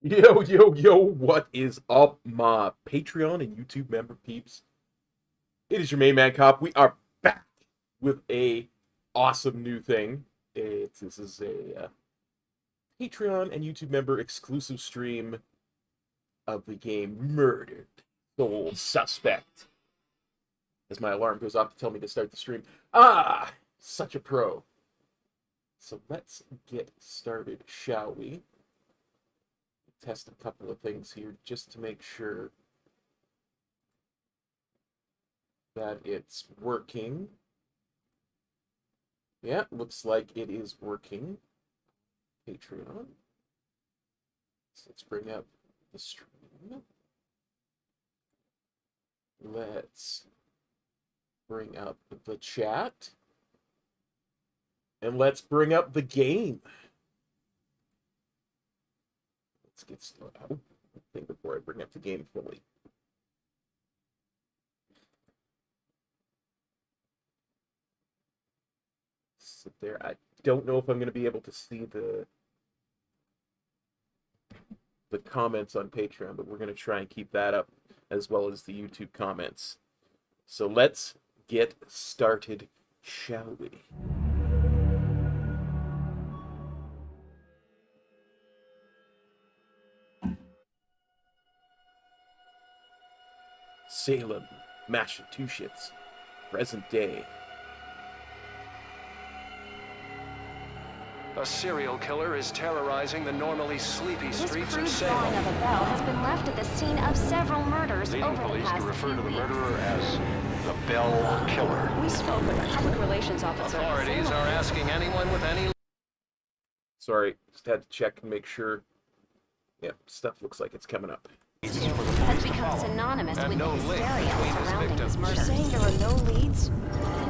Yo, yo, yo, what is up, my Patreon and YouTube member peeps? It is your main man, Cop. We are back with a awesome new thing. This is a Patreon and YouTube member exclusive stream of the game Murdered Soul Suspect. As my alarm goes off to tell me to start the stream. Ah, such a pro. So let's get started, shall we? Test a couple of things here just to make sure that it's working. Yeah, looks like it is working. Patreon. So let's bring up the stream. Let's bring up the chat. And let's bring up the game. Let's get started. I think before I bring up the game fully. Sit there. I don't know if I'm going to be able to see the comments on Patreon, but we're going to try and keep that up as well as the YouTube comments. So let's get started, shall we? Salem, Massachusetts, present day. A serial killer is terrorizing the normally sleepy streets of Salem. This crude drawing of a bell has been left at the scene of several murders Leading over the police past to refer few to the weeks. murderer as the Bell Killer. We spoke with a public relations officer. Authorities are asking anyone with any... Sorry, just had to check and make sure. Yep, stuff looks like it's coming up. Has become synonymous with no the link hysteria between his surrounding his victims. murder. You're saying there are no leads?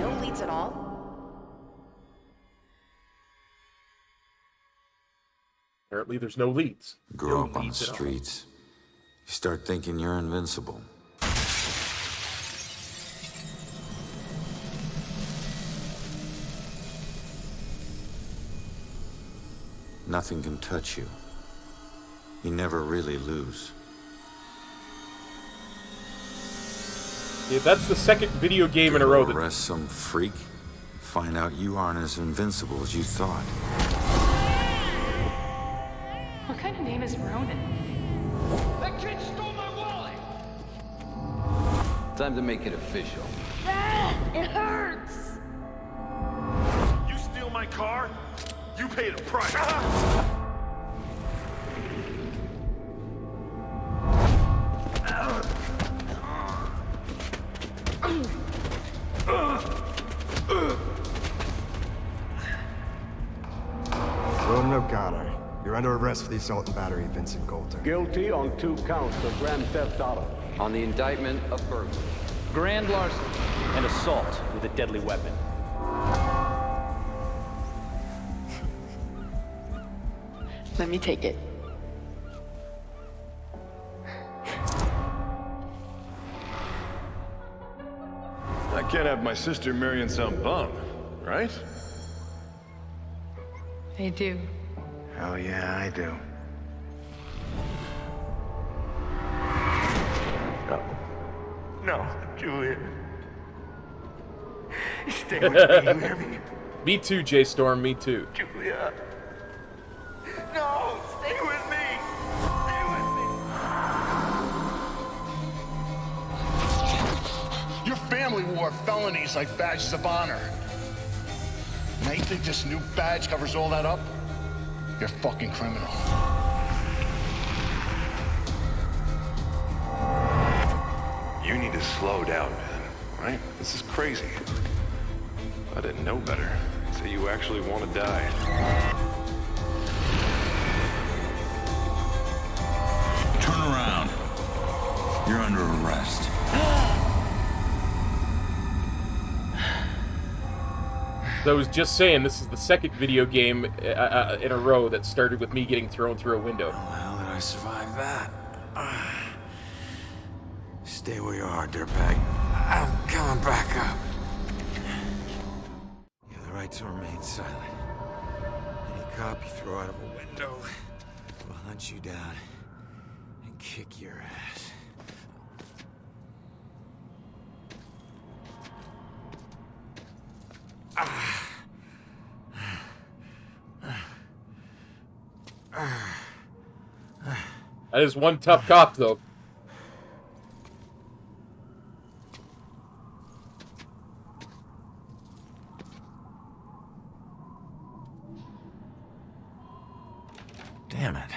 No leads at all? Apparently there's no leads. Grow up on the streets. You start thinking you're invincible. Nothing can touch you. You never really lose. Yeah, that's the second video game in a row that... Arrest some freak, find out you aren't as invincible as you thought. What kind of name is Ronan? That kid stole my wallet! Time to make it official. It hurts! You steal my car, you paid a price. Ronan O'Connor. You're under arrest for the assault and battery of Vincent Coulter. Guilty on 2 counts of grand theft auto. On the indictment of burglary. Grand larceny and assault with a deadly weapon. Let me take it. I can't have my sister marrying some bum, right? I do. Hell yeah, I do. No, Juliet. Stay with me, you hear me? Me too, J-Storm, me too. Julia. No, stay with me. Stay with me. Your family wore felonies like badges of honor. Now you think this new badge covers all that up? You're a fucking criminal. You need to slow down, man. Right? This is crazy. I didn't know better. So you actually want to die. Turn around. You're under arrest. So I was just saying, this is the second video game in a row that started with me getting thrown through a window. How did I survive that? Stay where you are, dirtbag. I'm coming back up. You have the right to remain silent. Any cop you throw out of a window will hunt you down and kick your ass. That is one tough cop, though. Damn it.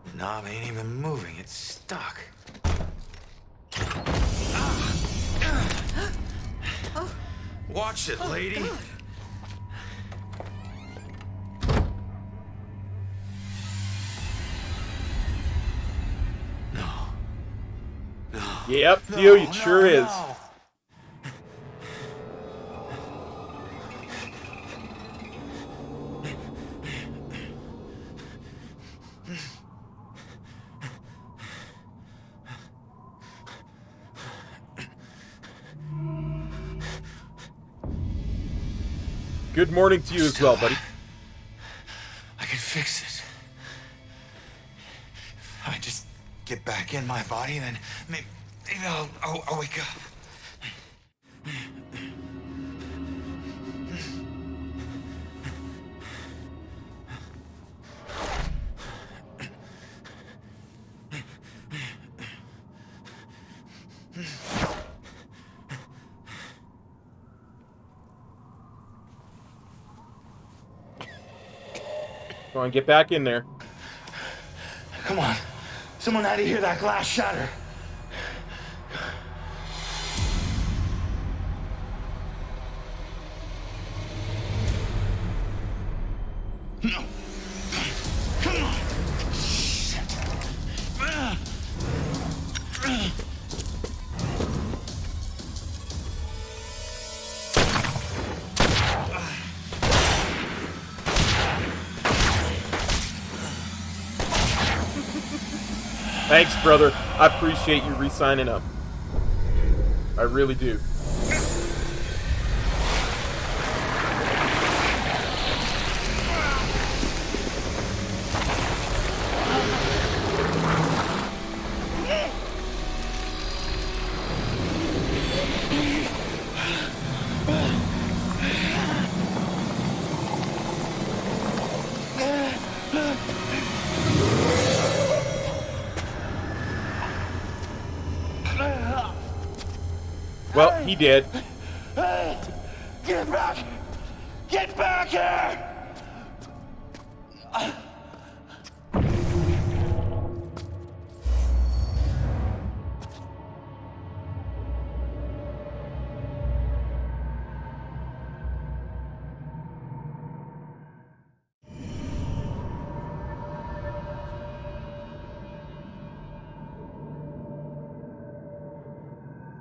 The knob ain't even moving, it's stuck. Watch it, lady. No. No. Yep, Theo, it sure is. Good morning to you as well, buddy. I can fix this. If I just get back in my body, then maybe I'll wake up. Go on, get back in there. Come on. Someone had to hear that glass shatter. No. Come on. Shit. Thanks, brother. I appreciate you re-signing up. I really do. Well, he did. Get back! Get back here!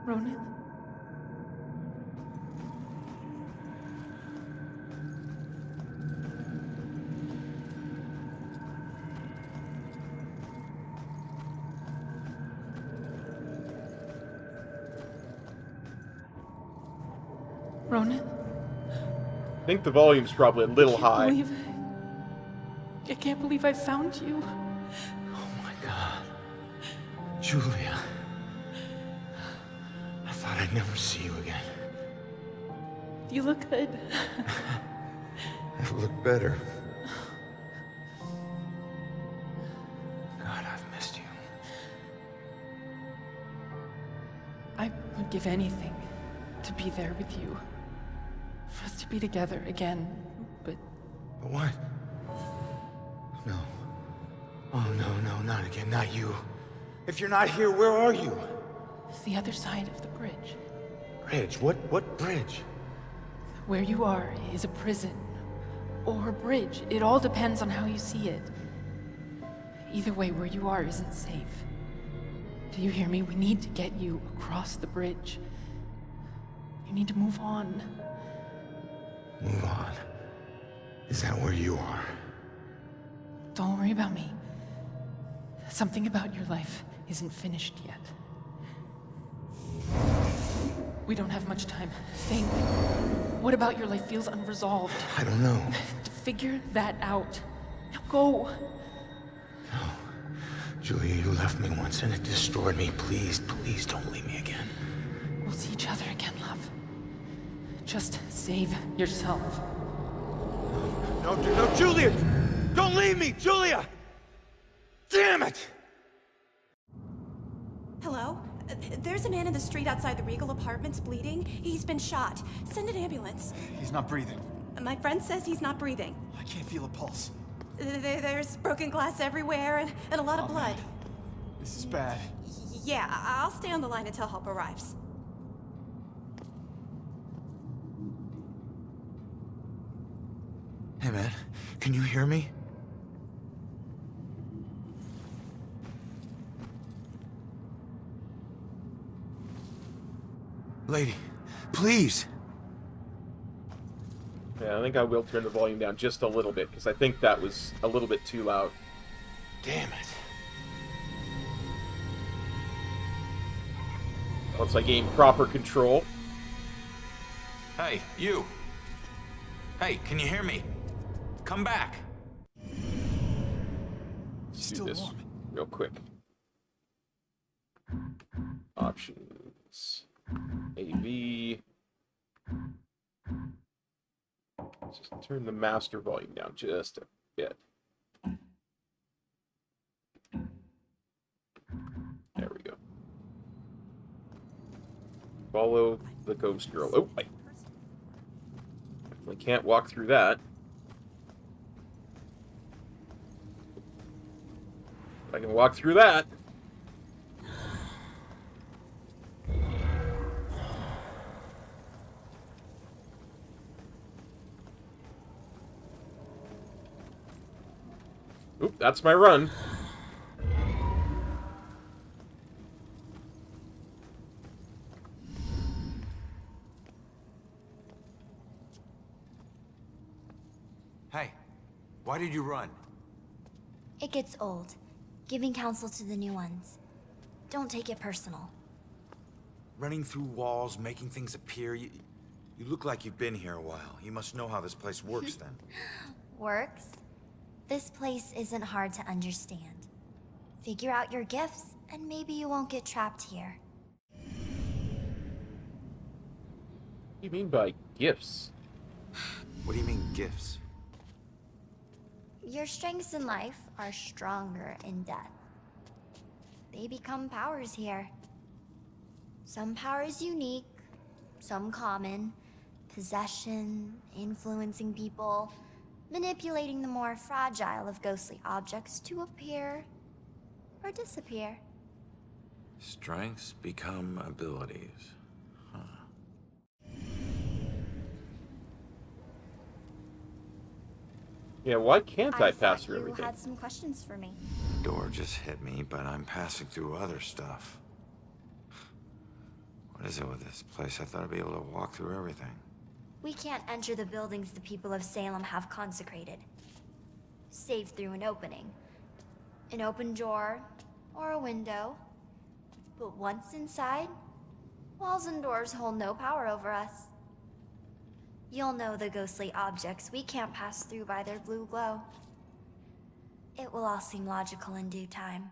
Ronan? Ronan? I think the volume's probably a little high. I can't believe I found you. Oh my God. Julia. I thought I'd never see you again. You look good. Never looked better. God, I've missed you. I would give anything to be there with you. For us to be together again, but... But what? No. Oh, no, not again, not you. If you're not here, where are you? the other side of the bridge. Bridge? What bridge? Where you are is a prison. Or a bridge. It all depends on how you see it. Either way, where you are isn't safe. Do you hear me? We need to get you across the bridge. You need to move on. Move on? Is that where you are? Don't worry about me. Something about your life isn't finished yet. We don't have much time. Think. What about your life feels unresolved? I don't know. Figure that out. Now go. No. Julia, you left me once and it destroyed me. Please, please don't leave me again. We'll see each other again, love. Just save yourself. No, Julia! Don't leave me, Julia! Damn it! Hello? There's a man in the street outside the Regal Apartments bleeding. He's been shot. Send an ambulance. He's not breathing. My friend says he's not breathing. I can't feel a pulse. There's broken glass everywhere and a lot of blood. Man. This is bad. Yeah, I'll stay on the line until help arrives. Hey, man. Can you hear me? Lady, please! Yeah, I think I will turn the volume down just a little bit, because I think that was a little bit too loud. Damn it. Once I gain proper control. Hey, you! Hey, can you hear me? Come back! Let's do this real quick. Options. AV. Just turn the master volume down just a bit. There we go. Follow the ghost girl. Oh, I definitely can't walk through that. I can walk through that. Oop, that's my run. Hey, why did you run? It gets old, giving counsel to the new ones. Don't take it personal. Running through walls, making things appear. You look like you've been here a while. You must know how this place works then. Works? This place isn't hard to understand. Figure out your gifts, and maybe you won't get trapped here. What do you mean by gifts? What do you mean, gifts? Your strengths in life are stronger in death. They become powers here. Some powers unique, some common. Possession, influencing people, manipulating the more fragile of ghostly objects to appear or disappear. Strengths become abilities. Huh. Yeah, why can't I pass through You everything? had some questions for me. Door just hit me, but I'm passing through other stuff. What What is it with this place? I thought I'd be able to walk through everything. We can't enter the buildings the people of Salem have consecrated. Save through an opening. An open door, or a window. But once inside, walls and doors hold no power over us. You'll know the ghostly objects we can't pass through by their blue glow. It will all seem logical in due time.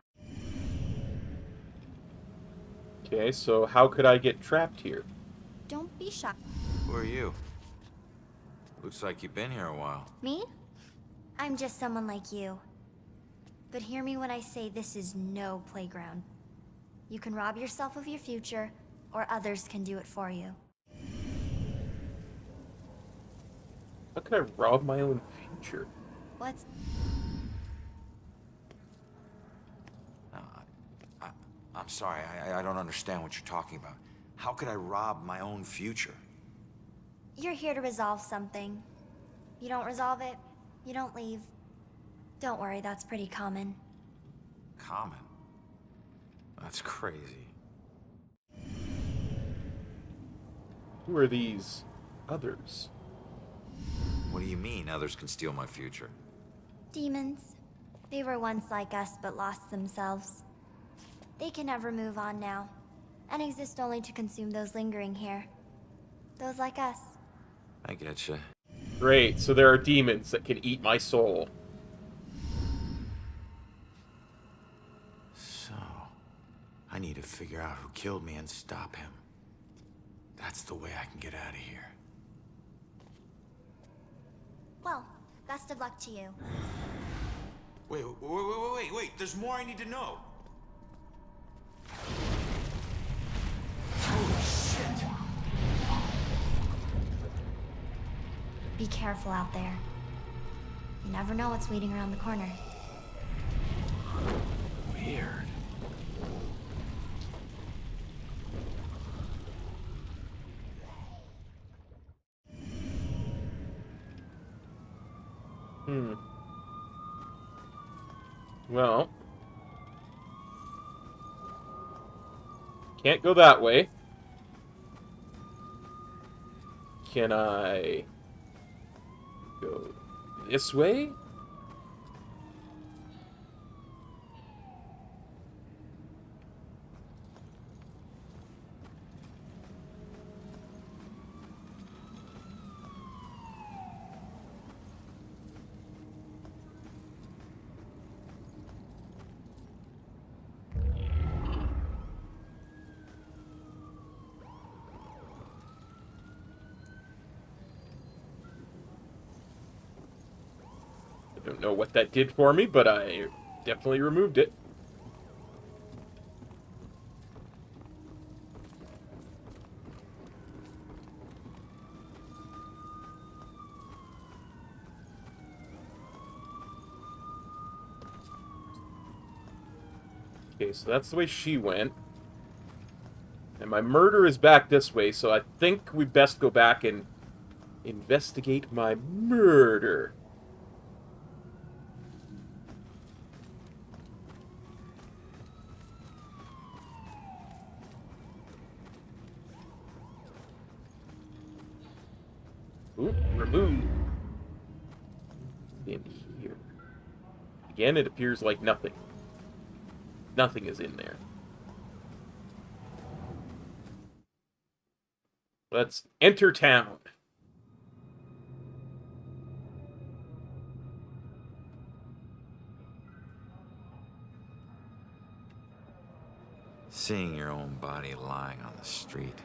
Okay, so how could I get trapped here? Don't be shy. Who are you? Looks like you've been here a while. Me? I'm just someone like you. But hear me when I say this is no playground. You can rob yourself of your future, or others can do it for you. How could I rob my own future? What's... I'm sorry, I don't understand what you're talking about. How could I rob my own future? You're here to resolve something. You don't resolve it, you don't leave. Don't worry, that's pretty common. Common? That's crazy. Who are these others? What do you mean others can steal my future? Demons. They were once like us, but lost themselves. They can never move on now, and exist only to consume those lingering here. Those like us. I getcha. Great, so there are demons that can eat my soul. So, I need to figure out who killed me and stop him. That's the way I can get out of here. Well, best of luck to you. Wait, there's more I need to know. Holy shit! Be careful out there. You never know what's waiting around the corner. Weird. Well. Can't go that way. Can I go this way? I don't know what that did for me, but I definitely removed it. Okay, so that's the way she went. And my murder is back this way, so I think we best go back and investigate my murder. Ooh, remove. In here. Again, it appears like nothing. Nothing is in there. Let's enter town. Seeing your own body lying on the street.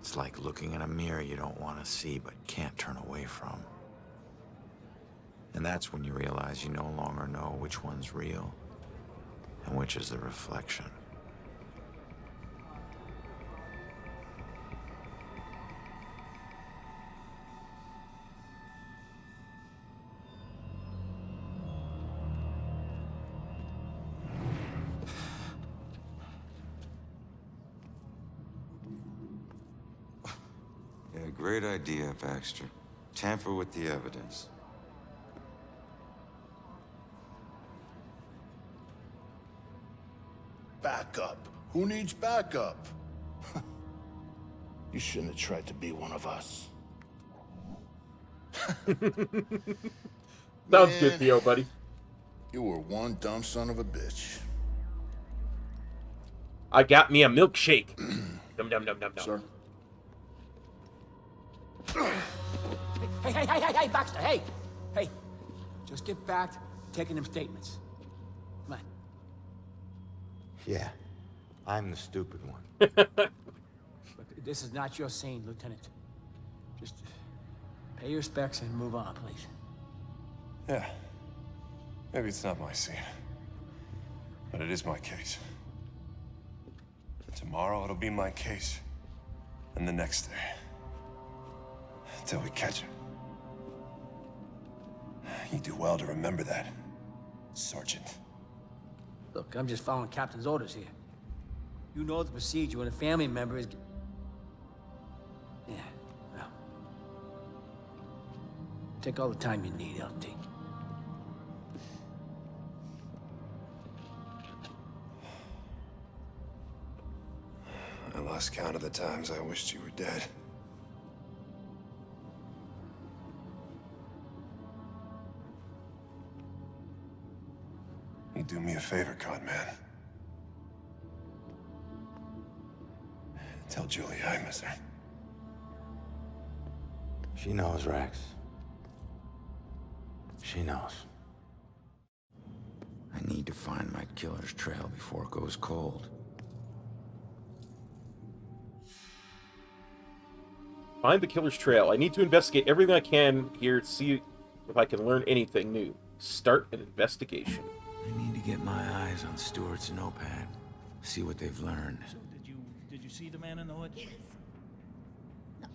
It's like looking in a mirror you don't want to see but can't turn away from. And that's when you realize you no longer know which one's real and which is the reflection. Yeah, great idea, Baxter. Tamper with the evidence. Backup. Who needs backup? You shouldn't have tried to be one of us. Sounds good, Theo, buddy. You were one dumb son of a bitch. I got me a milkshake. Dum dum dum dum dum. Sir? Hey, Baxter, hey! Hey, just get back to taking them statements. Come on. Yeah, I'm the stupid one. Look, this is not your scene, Lieutenant. Just pay your respects and move on, please. Yeah. Maybe it's not my scene. But it is my case. Tomorrow it'll be my case. And the next day. Until we catch him. You do well to remember that, Sergeant. Look, I'm just following Captain's orders here. You know the procedure when a family member is... Yeah, well... Take all the time you need, LT. I lost count of the times I wished you were dead. You do me a favor, con man. Tell Julie I miss her. She knows, Rex. She knows. I need to find my killer's trail before it goes cold. Find the killer's trail. I need to investigate everything I can here to see if I can learn anything new. Start an investigation. I need to get my eyes on Stewart's notepad. See what they've learned. So did you see the man in the hood? Yes.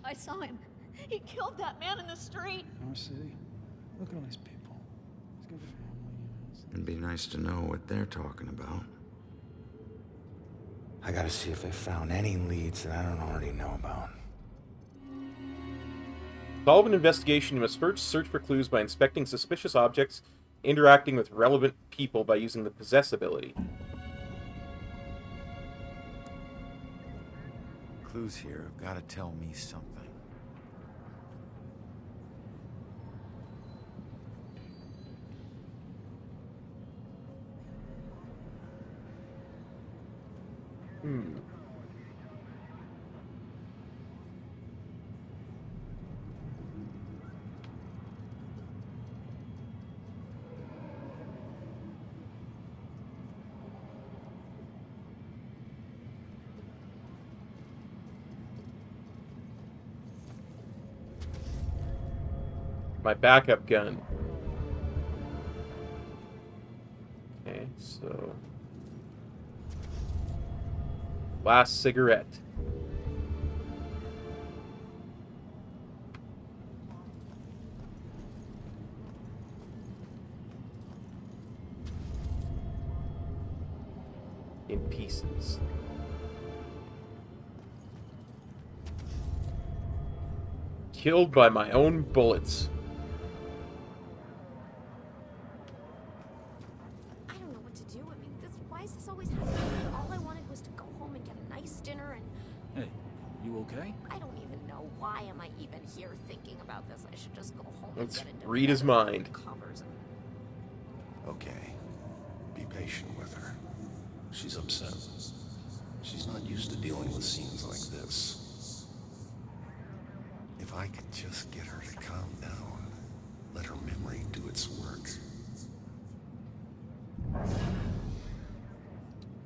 I saw him. He killed that man in the street. Oh, see? Look at all these people. He's got a family. It'd be nice to know what they're talking about. I gotta see if they found any leads that I don't already know about. Solve an investigation. You must first search for clues by inspecting suspicious objects, interacting with relevant people by using the possess ability. Clues here have gotta tell me something. My backup gun. Okay, so... last cigarette. In pieces. Killed by my own bullets. I don't know what to do. I mean, why is this always happening? All I wanted was to go home and get a nice dinner and... Hey, you okay? I don't even know why am I even here thinking about this. I should just go home Let's and get into read his mind. Covers and... Okay. Be patient with her. She's upset. She's not used to dealing with scenes like this. If I could just get her to calm down, let her memory do its work.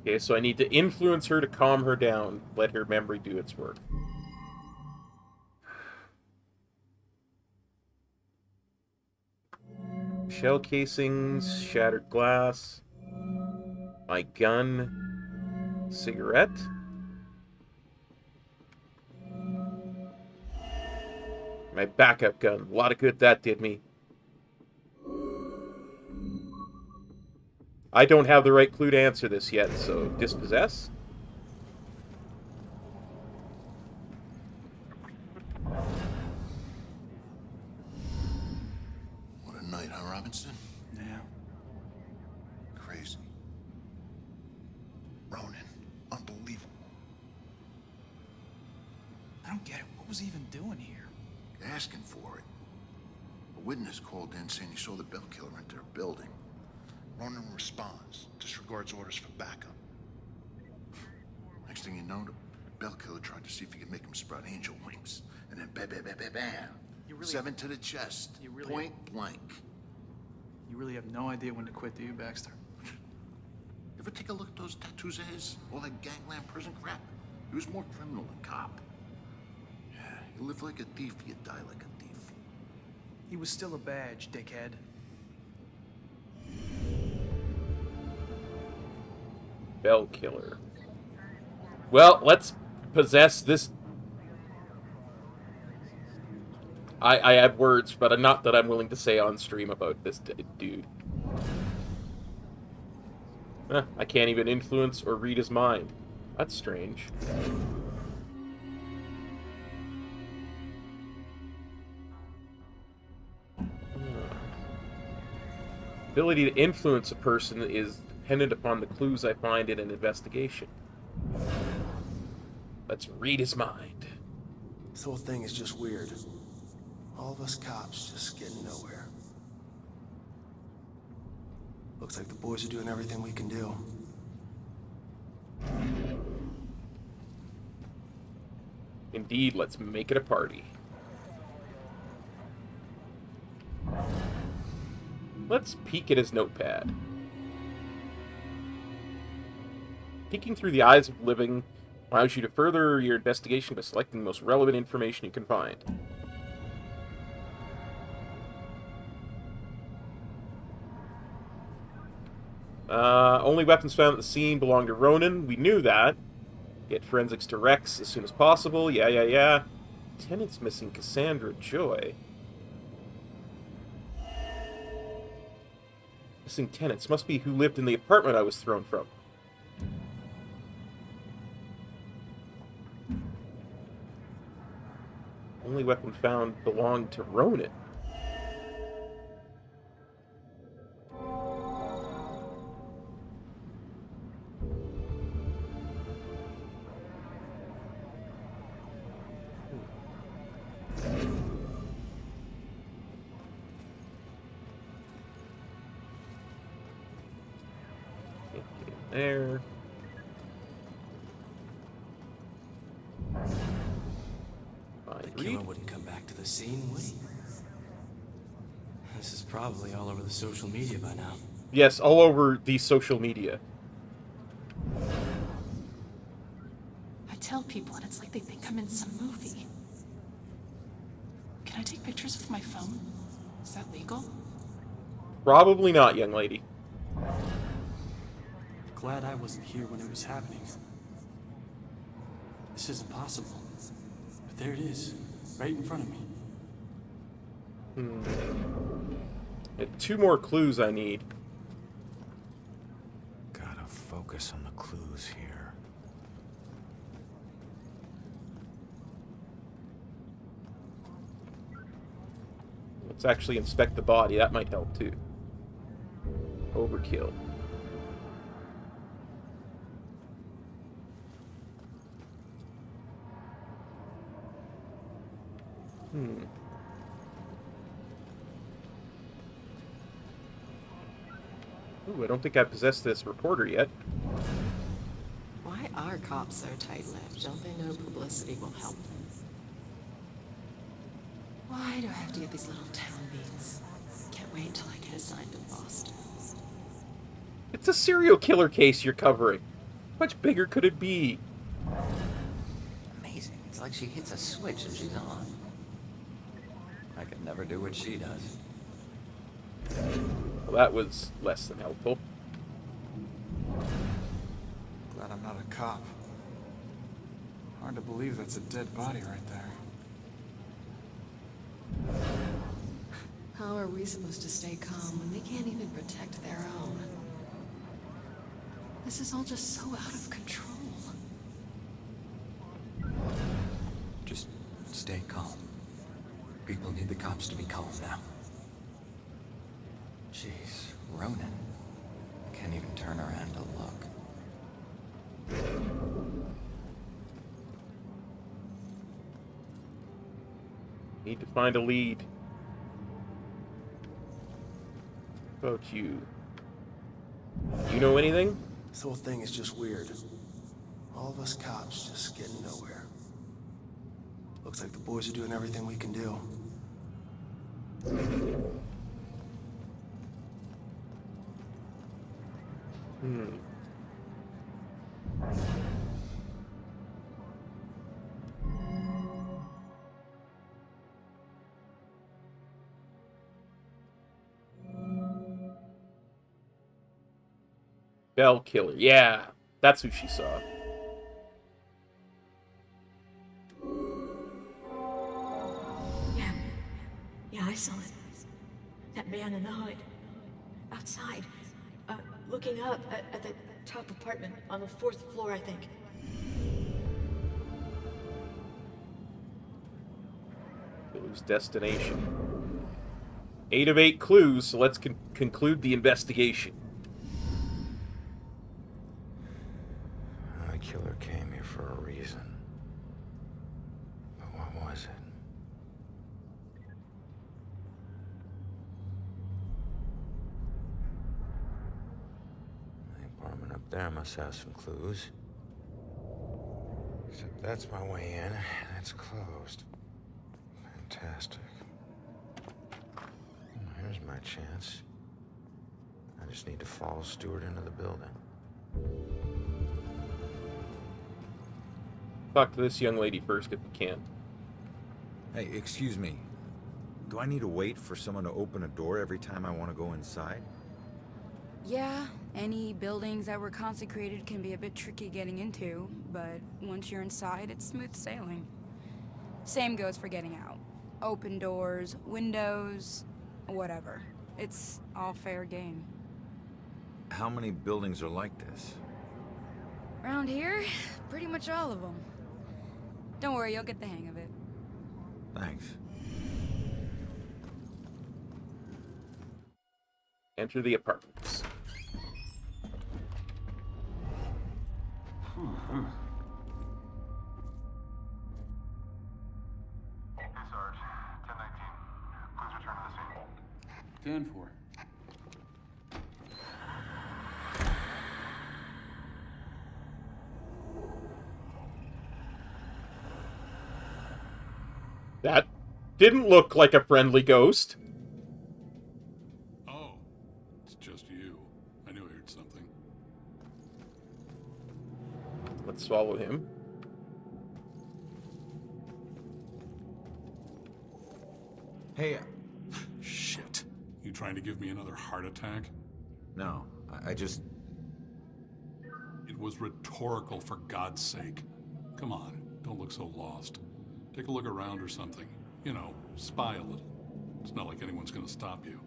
Okay, so I need to influence her to calm her down. Let her memory do its work. Shell casings, shattered glass, my gun, cigarette. My backup gun. A lot of good that did me. I don't have the right clue to answer this yet, so dispossess. What a night, huh, Robinson? Yeah. Crazy. Ronin. Unbelievable. don't get it. What was he even doing here? Asking for it. A witness called in saying he saw the bell killer enter a building. Ronan responds, disregards orders for backup. Next thing you know, the bell killer tried to see if he could make him sprout angel wings. And then bam, bam, bam, bam, bam. 7 to the chest. Point blank. You really have no idea when to quit, do you, Baxter? Ever take a look at those tattoos of his? All that gangland prison crap? He was more criminal than cop. Yeah, you live like a thief, you die like a thief. He was still a badge, dickhead. Bell killer. Well, let's possess this. I have words, but not that I'm willing to say on stream about this dude. I can't even influence or read his mind. That's strange. Ability to influence a person is dependent upon the clues I find in an investigation. Let's read his mind. This whole thing is just weird. All of us cops just getting nowhere. Looks like the boys are doing everything we can do. Indeed, let's make it a party. Let's peek at his notepad. Peeking through the eyes of living allows you to further your investigation by selecting the most relevant information you can find. Only weapons found at the scene belong to Ronin. We knew that. Get forensics to Rex as soon as possible. Yeah. Tenant's missing Cassandra Joy. Missing tenants. Must be who lived in the apartment I was thrown from. Only weapon found belonged to Ronin. There. The killer wouldn't come back to the scene, would he? This is probably all over the social media by now. Yes, all over the social media. I tell people and it's like they think I'm in some movie. Can I take pictures with my phone? Is that legal? Probably not, young lady. Glad I wasn't here when it was happening. This isn't possible. But there it is, right in front of me. Two more clues I need. Gotta focus on the clues here. Let's actually inspect the body. That might help too. Overkill. Ooh, I don't think I possess this reporter yet. Why are cops so tight-lipped? Don't they know publicity will help them? Why do I have to get these little town beats? Can't wait until I get assigned to Boston. It's a serial killer case you're covering. How much bigger could it be? Amazing. It's like she hits a switch and she's on. I could never do what she does. Well, that was less than helpful. Glad I'm not a cop. Hard to believe that's a dead body right there. How are we supposed to stay calm when they can't even protect their own? This is all just so out of control. Just stay calm. People need the cops to be calm now. Jeez, Ronan. Can't even turn around to look. Need to find a lead. How about you? You know anything? This whole thing is just weird. All of us cops just getting nowhere. Looks like the boys are doing everything we can do. Bell Killer. Yeah, that's who she saw. Yeah, I saw it. That man in the hood. Outside. Looking up at the top apartment on the 4th floor, I think. Killer's destination. 8 of 8 clues, so let's conclude the investigation. The killer came here for a reason. But what was it? The apartment up there must have some clues. Except that's my way in. That's closed. Fantastic. Here's my chance. I just need to follow Stewart into the building. Talk to this young lady first if you can. Hey, excuse me. Do I need to wait for someone to open a door every time I want to go inside? Yeah, any buildings that were consecrated can be a bit tricky getting into, but once you're inside, it's smooth sailing. Same goes for getting out. Open doors, windows, whatever. It's all fair game. How many buildings are like this? Around here, pretty much all of them. Don't worry, you'll get the hang of it. Thanks. Enter the apartments. Hey, Sarge. 1019. Please return to the scene. 10-4. That didn't look like a friendly ghost. Oh, it's just you. I knew I heard something. Let's swallow him. Hey, Shit. You trying to give me another heart attack? no, I just... It was rhetorical, for God's sake. Come on, don't look so lost. Take a look around or something. You know, spy a little. It's not like anyone's gonna stop you.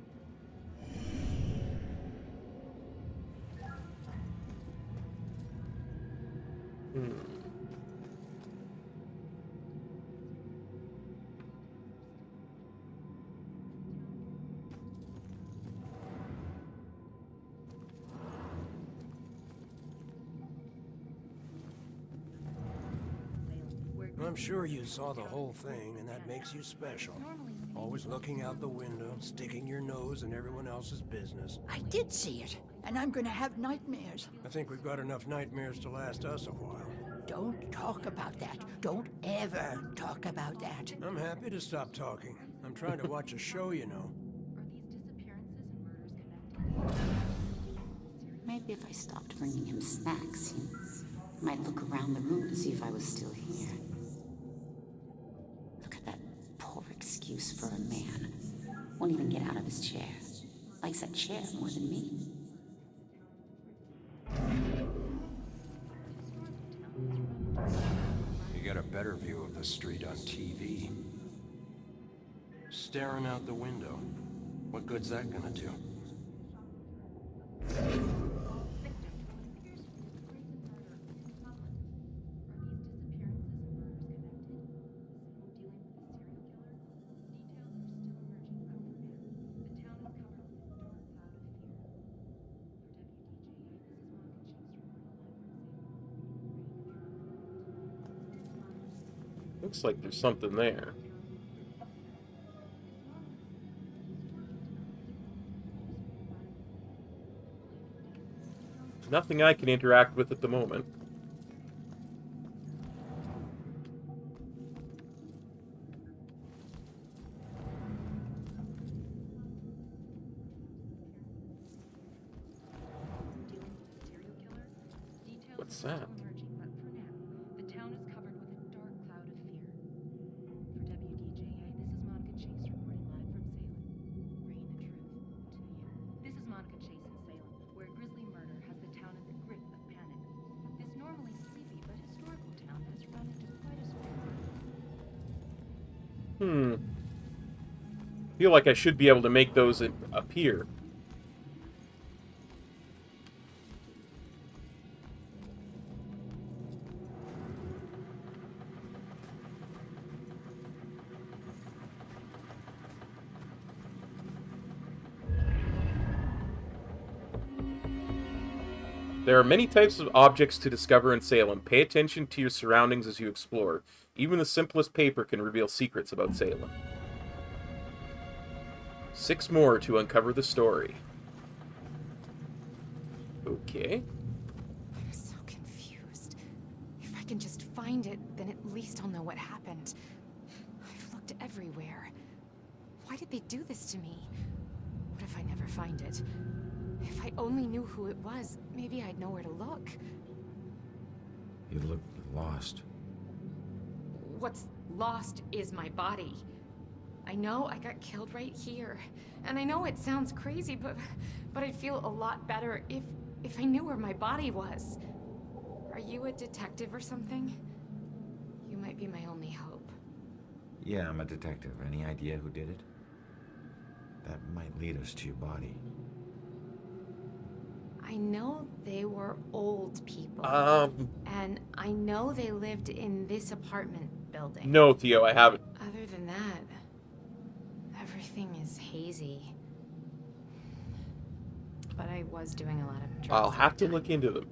I'm sure you saw the whole thing, and that makes you special. Always looking out the window, sticking your nose in everyone else's business. I did see it, and I'm gonna have nightmares. I think we've got enough nightmares to last us a while. Don't talk about that. Don't ever talk about that. I'm happy to stop talking. I'm trying to watch a show, you know. Maybe if I stopped bringing him snacks, he might look around the room to see if I was still here. Look at that poor excuse for a man. Won't even get out of his chair. Likes that chair more than me. You get a better view of the street on TV. Staring out the window. What good's that gonna do? Looks like there's something there. Nothing I can interact with at the moment. What's that? Feel like I should be able to make those appear. There are many types of objects to discover in Salem. Pay attention to your surroundings as you explore. Even the simplest paper can reveal secrets about Salem. 6 more to uncover the story. Okay. I'm so confused. If I can just find it, then at least I'll know what happened. I've looked everywhere. Why did they do this to me? What if I never find it? If I only knew who it was, maybe I'd know where to look. You look lost. What's lost is my body. I know I got killed right here. And I know it sounds crazy, but I'd feel a lot better if I knew where my body was. Are you a detective or something? You might be my only hope. Yeah, I'm a detective. Any idea who did it? That might lead us to your body. I know they were old people. And I know they lived in this apartment building. No, Theo, I haven't. Other than that, everything is hazy. But I was doing a lot of drugs. I'll have to look into them.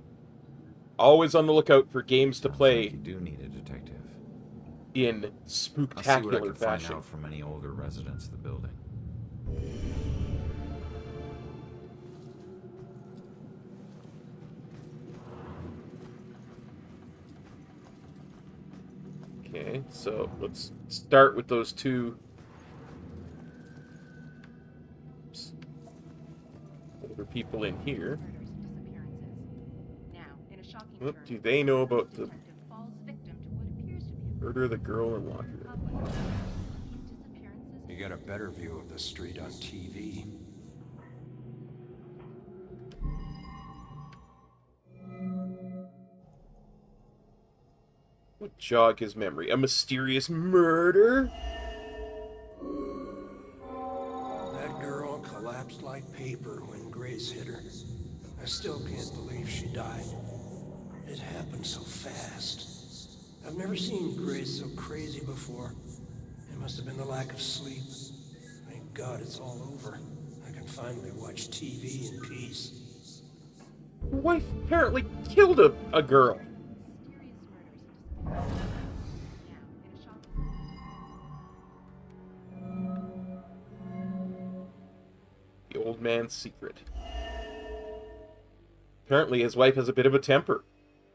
Always on the lookout for games to play. You do need a detective. In I'll see what I spooktacular can fashion. find out from any older residents of the building. Okay, so let's start with those 2 older people in here. What do they know about the murder of the girl in laundry? You get a better view of the street on TV. Would jog his memory. A mysterious murder? That girl collapsed like paper when Grace hit her. I still can't believe she died. It happened so fast. I've never seen Grace so crazy before. It must have been the lack of sleep. Thank God it's all over. I can finally watch TV in peace. My wife apparently killed a girl. The old man's secret. Apparently his wife has a bit of a temper.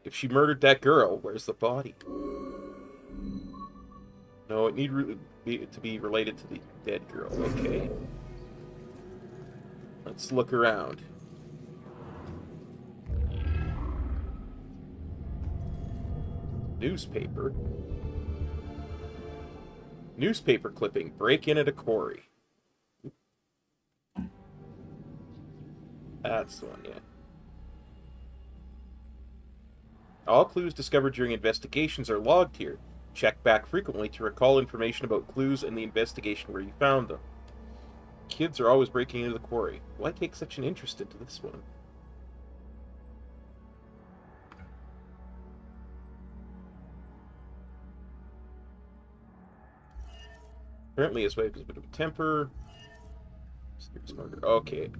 If she murdered that girl, where's the body? No, it need to be related to the dead girl. Okay. Let's look around. Newspaper. Newspaper clipping. Break in at a quarry. That's the one, yeah. All clues discovered during investigations are logged here. Check back frequently to recall information about clues and the investigation where you found them. Kids are always breaking into the quarry. Why take such an interest into this one? Apparently his wife has a bit of a temper. Mysterious murder. Okay.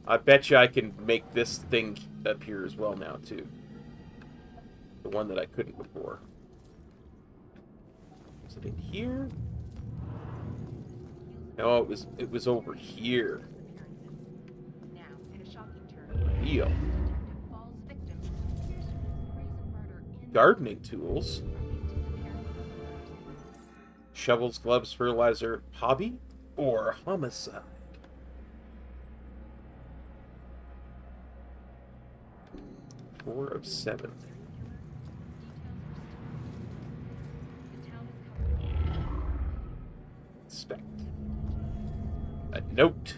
I bet you I can make this thing appear as well now, too. The one that I couldn't before. Is it in here? No, it was over here. prevail. Gardening tools. Shovels, gloves, fertilizer, hobby, or homicide? 4 of 7. Inspect. A note.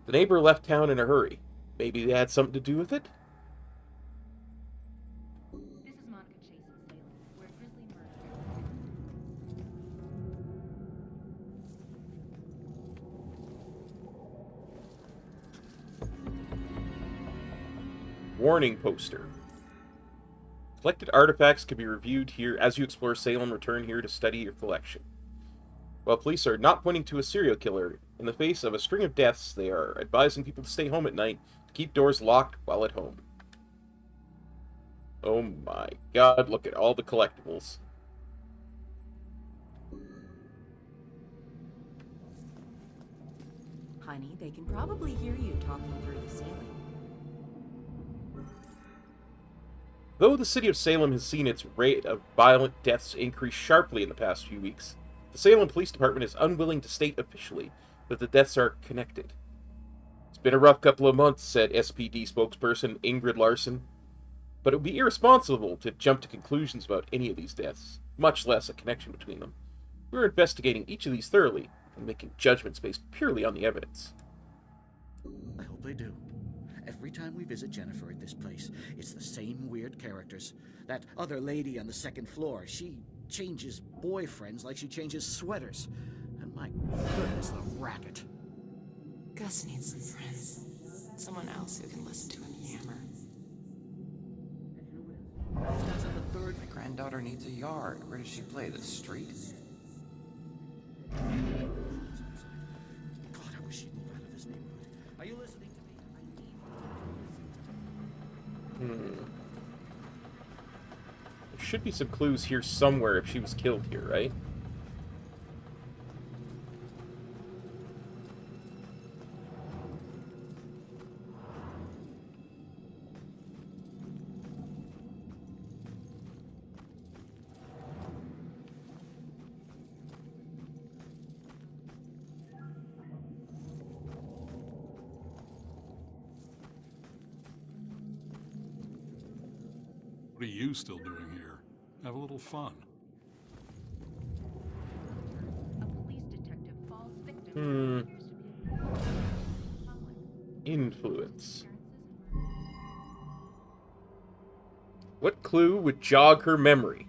The neighbor left town in a hurry. Maybe they had something to do with it? Warning poster. Collected artifacts can be reviewed here as you explore Salem. Return here to study your collection. While police are not pointing to a serial killer, in the face of a string of deaths, they are advising people to stay home at night, to keep doors locked while at home. Oh my god, look at all the collectibles. Honey, they can probably hear you talking through the ceiling. Though the city of Salem has seen its rate of violent deaths increase sharply in the past few weeks, the Salem Police Department is unwilling to state officially that the deaths are connected. It's been a rough couple of months, said SPD spokesperson Ingrid Larson, but it would be irresponsible to jump to conclusions about any of these deaths, much less a connection between them. We're investigating each of these thoroughly and making judgments based purely on the evidence. I hope they do. Every time we visit Jennifer at this place, it's the same weird characters. That other lady on the second floor, she changes boyfriends like she changes sweaters. And my goodness, the racket. Gus needs some friends. Someone else who can listen to him yammer. My granddaughter needs a yard. Where does she play? The street? God, I wish she'd move out of this neighborhood. Are you listening to me? There should be some clues here somewhere if she was killed here, right? What are you still doing here? Have a little fun. Influence. What clue would jog her memory?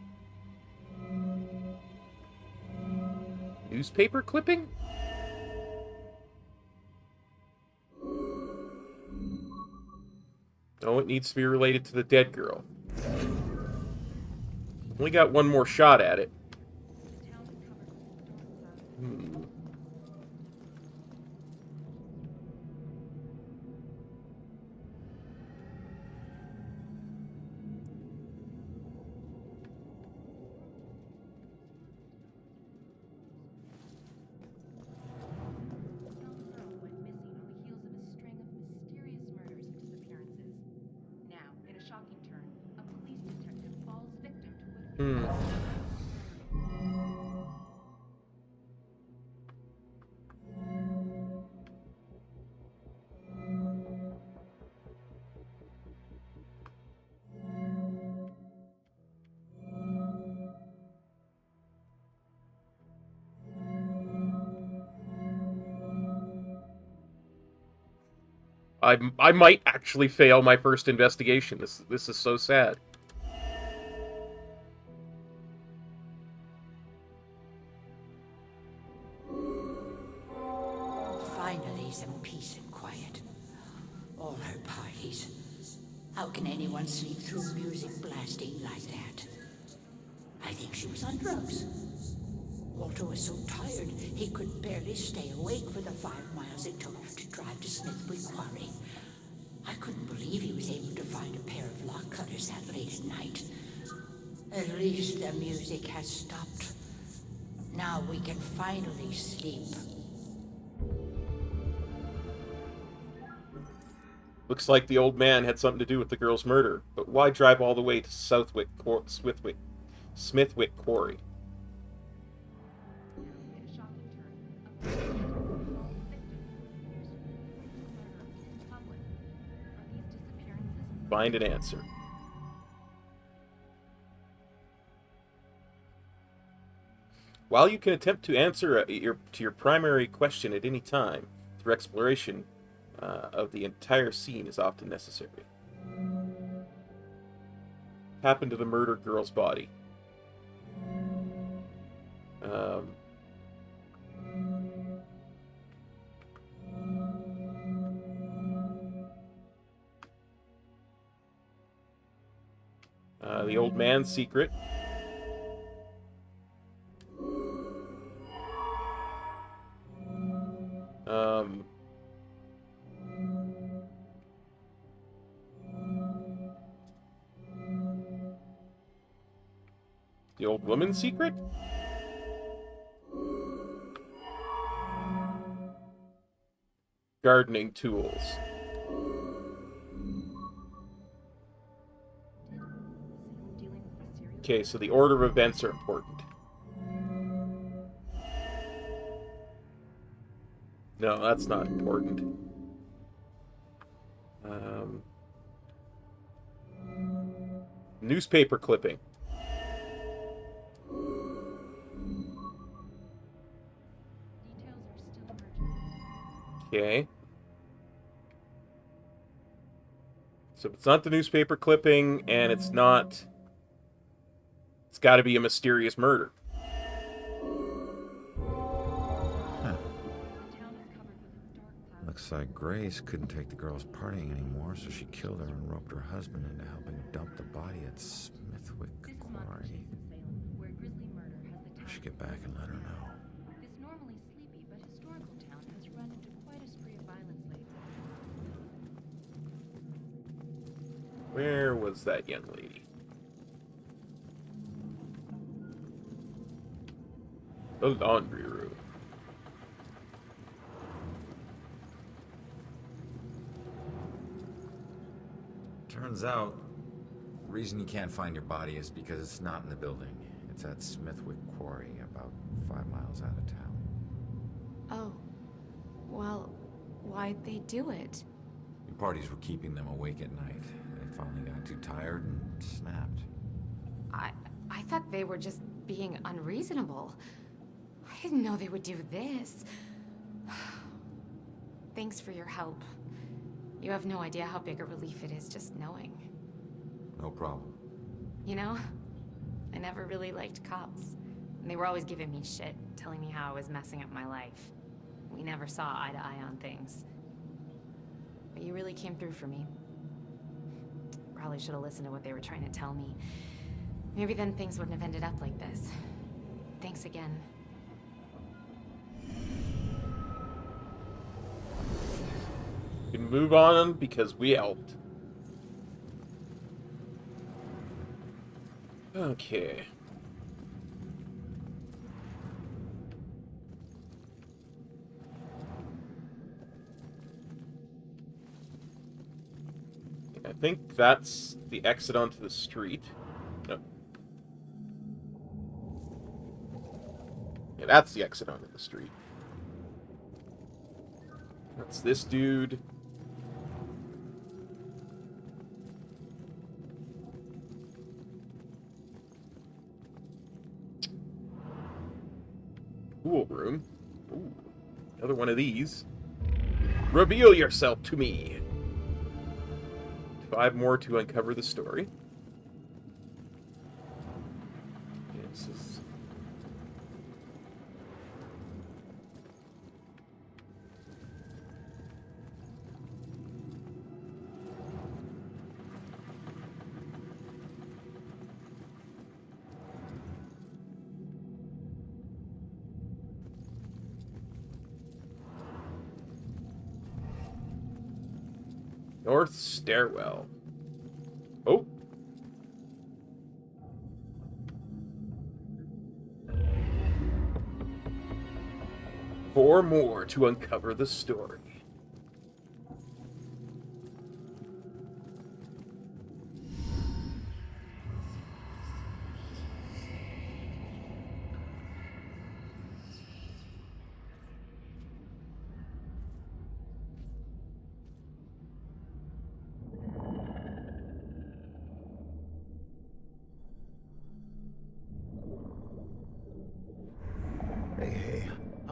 Newspaper clipping? Oh, it needs to be related to the dead girl. Only got one more shot at it. I might actually fail my first investigation. This is so sad. Finally, some peace and quiet. All her parties. How can anyone sleep through music blasting like that? I think she was on drugs. Walter was so tired he could barely stay awake for the 5 miles it took to drive to Smithwood Quarry. I couldn't believe he was able to find a pair of lock cutters that late at night. At least the music has stopped. Now we can finally sleep. Looks like the old man had something to do with the girl's murder, but why drive all the way to Smithwick Quarry? Find an answer. While you can attempt to answer your primary question at any time, through exploration of the entire scene is often necessary. Happened to the murdered girl's body. The old man's secret. The old woman's secret? Gardening tools. Okay, so the order of events are important. No, that's not important. Newspaper clipping. Okay. So it's not the newspaper clipping, and it's not... It's got to be a mysterious murder. Huh. Looks like Grace couldn't take the girls partying anymore, so she killed her and roped her husband into helping dump the body at Smithwick Quarry. I should get back and let her know. This normally sleepy but historical town has run into quite a spree of violence lately. Where was that young lady? The laundry room. Turns out, the reason you can't find your body is because it's not in the building. It's at Smithwick Quarry, about 5 miles out of town. Oh. Well, why'd they do it? The parties were keeping them awake at night. They finally got too tired and snapped. I thought they were just being unreasonable. I didn't know they would do this. Thanks for your help. You have no idea how big a relief it is just knowing. No problem. You know, I never really liked cops. And they were always giving me shit, telling me how I was messing up my life. We never saw eye to eye on things. But you really came through for me. Probably should have listened to what they were trying to tell me. Maybe then things wouldn't have ended up like this. Thanks again. We can move on because we helped. Okay. I think that's the exit onto the street. No. Yeah, that's the exit onto the street. That's this dude. Pool room. Ooh, another one of these. Reveal yourself to me. 5 more to uncover the story. Yeah, this is... North stairwell. Oh. Four more to uncover the story.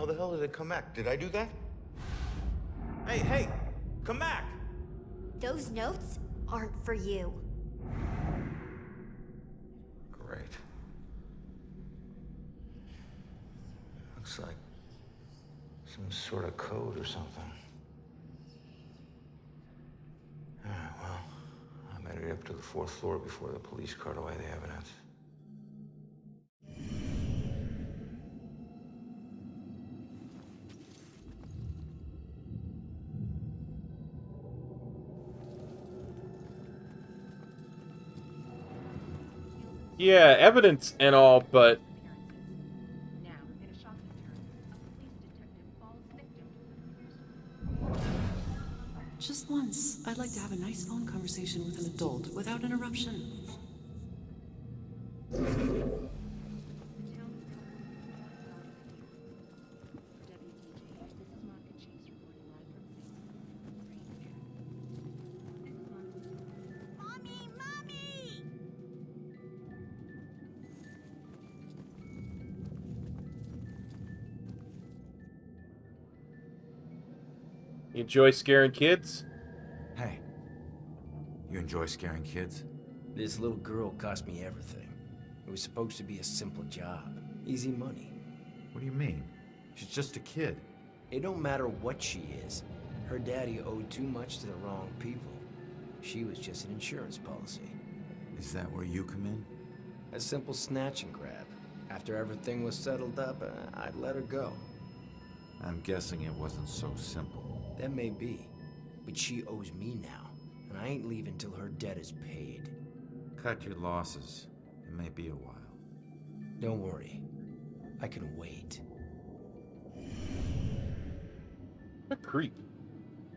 the hell did it come back? Did I do that? Hey, come back! Those notes aren't for you. Great. Looks like some sort of code or something. Alright, well, I'm headed up to the 4th floor before the police cart away the evidence. Yeah, evidence and all, but Just once, I'd like to have a nice phone conversation with an adult without interruption. you enjoy scaring kids? Hey, you enjoy scaring kids? This little girl cost me everything. It was supposed to be a simple job. Easy money. What do you mean? She's just a kid. It don't matter what she is. Her daddy owed too much to the wrong people. She was just an insurance policy. Is that where you come in? A simple snatch and grab. After everything was settled up, I'd let her go. I'm guessing it wasn't so simple. That may be. But she owes me now. And I ain't leaving till her debt is paid. Cut your losses. It may be a while. Don't worry. I can wait. A creep.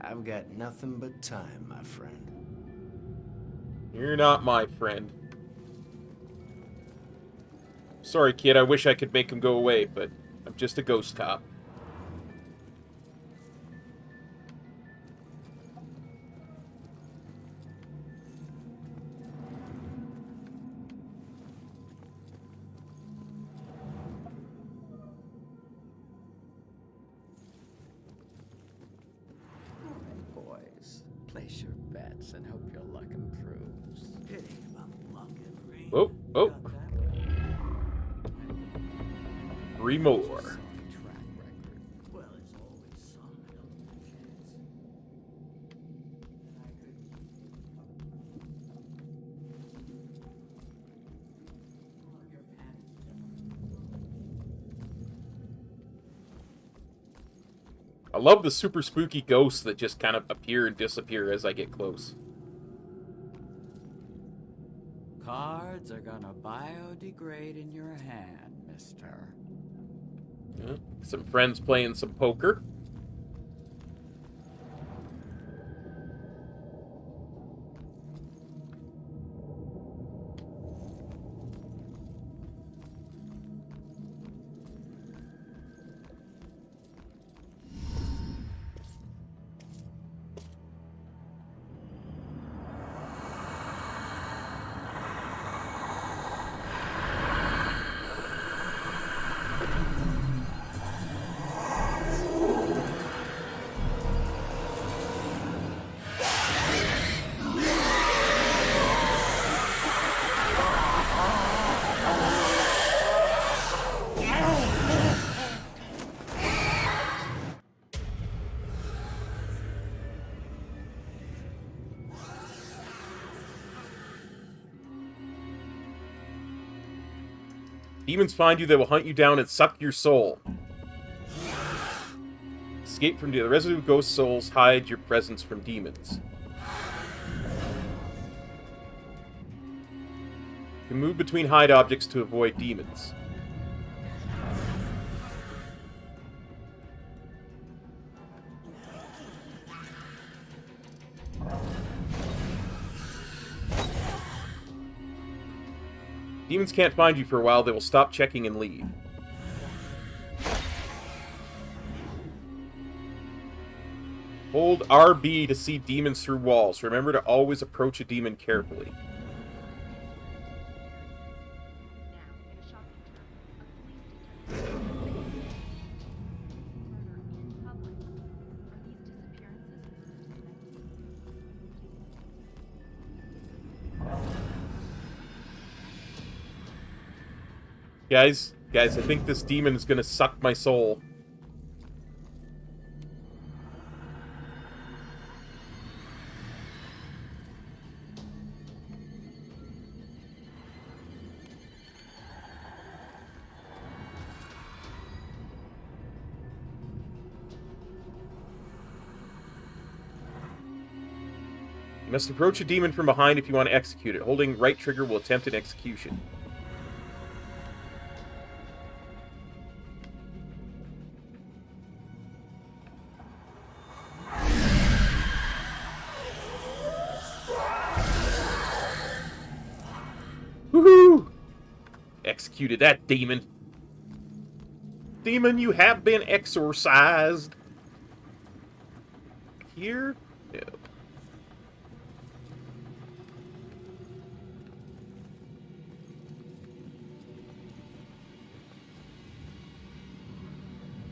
I've got nothing but time, my friend. You're not my friend. Sorry, kid, I wish I could make him go away, but I'm just a ghost cop. Boys, place your bets and hope your luck improves. It ain't about luck and ring. Oh, oh. 3 more. Well, it's always some chance. I love the super spooky ghosts that just kind of appear and disappear as I get close. Cards are gonna biodegrade in your hand, mister. Yeah, some friends playing some poker. Demons find you, they will hunt you down and suck your soul. Escape from the residue of ghost souls, hide your presence from demons. You can move between hide objects to avoid demons. Demons can't find you for a while, they will stop checking and leave. Hold RB to see demons through walls. Remember to always approach a demon carefully. Guys, I think this demon is gonna suck my soul. You must approach a demon from behind if you want to execute it. Holding right trigger will attempt an execution. Woohoo! Executed that demon. Demon, you have been exorcised. Here? No.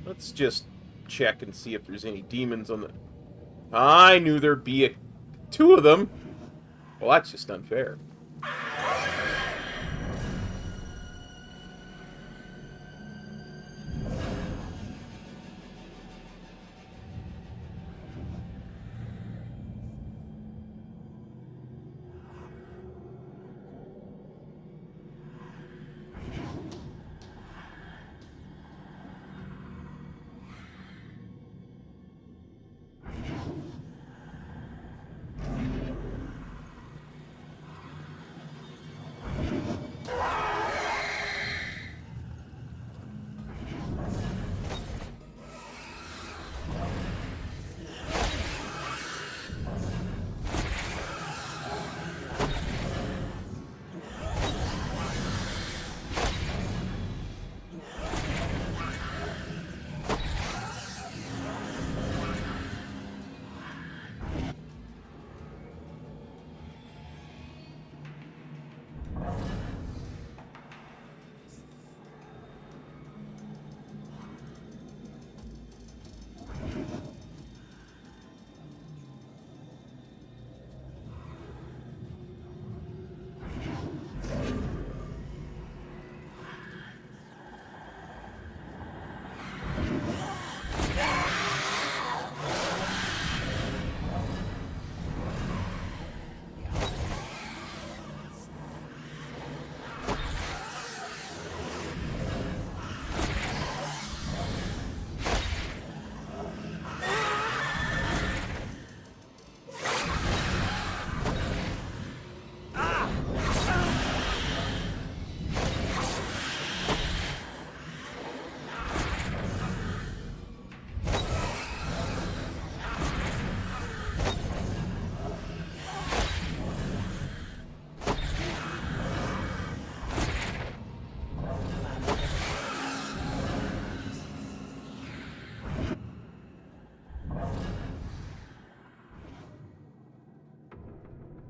Let's just check and see if there's any demons on the... I knew there'd be two of them. Well, that's just unfair.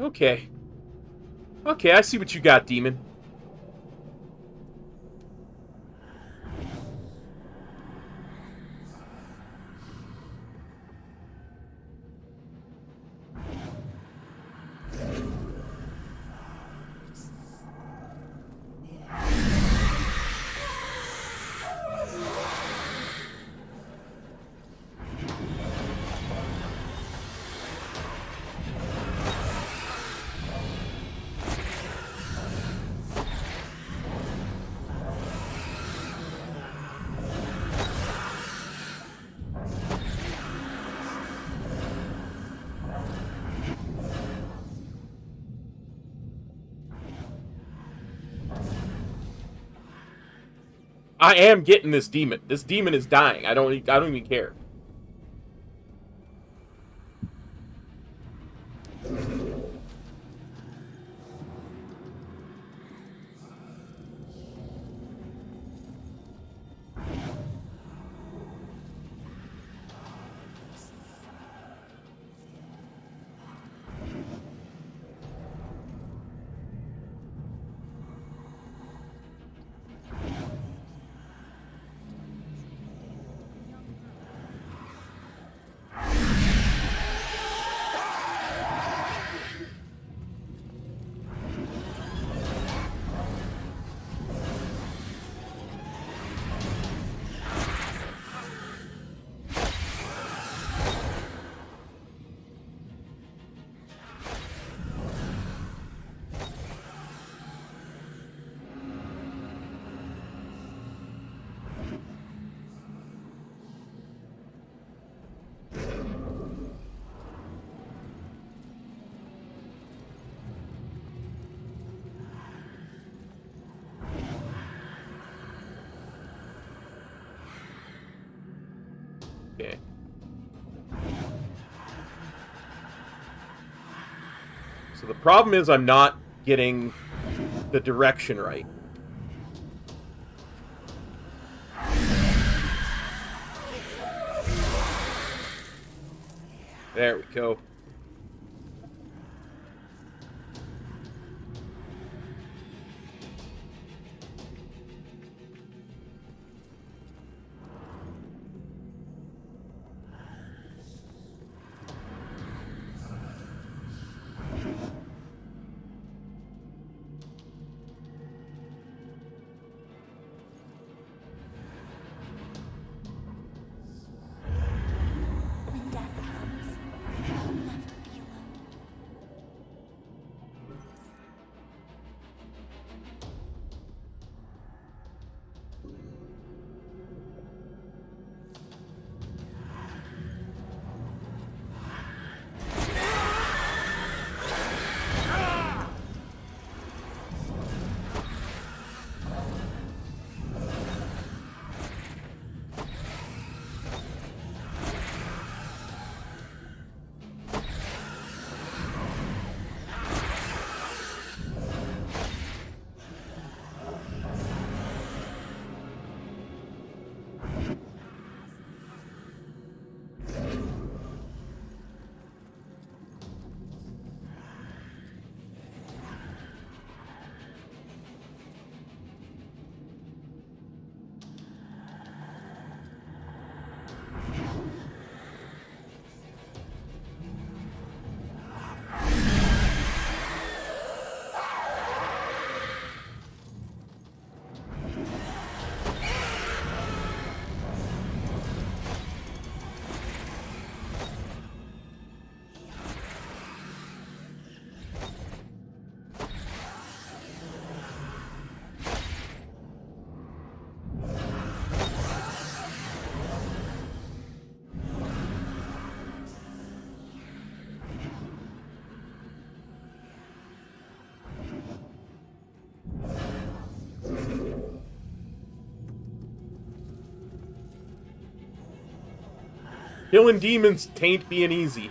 Okay. Okay, I see what you got, demon. I am getting this demon. This demon is dying. I don't even care. So the problem is I'm not getting the direction right. There we go. When Dad comes, I'll never be alone. Killing demons tain't being easy.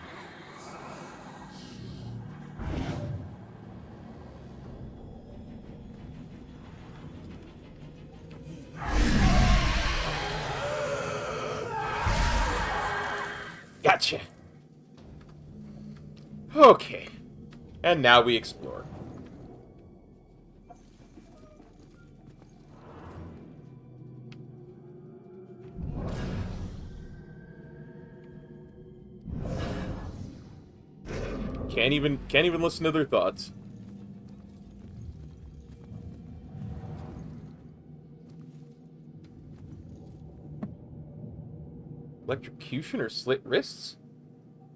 Gotcha. Okay. And now we explore. Can't even listen to their thoughts. Electrocution or slit wrists?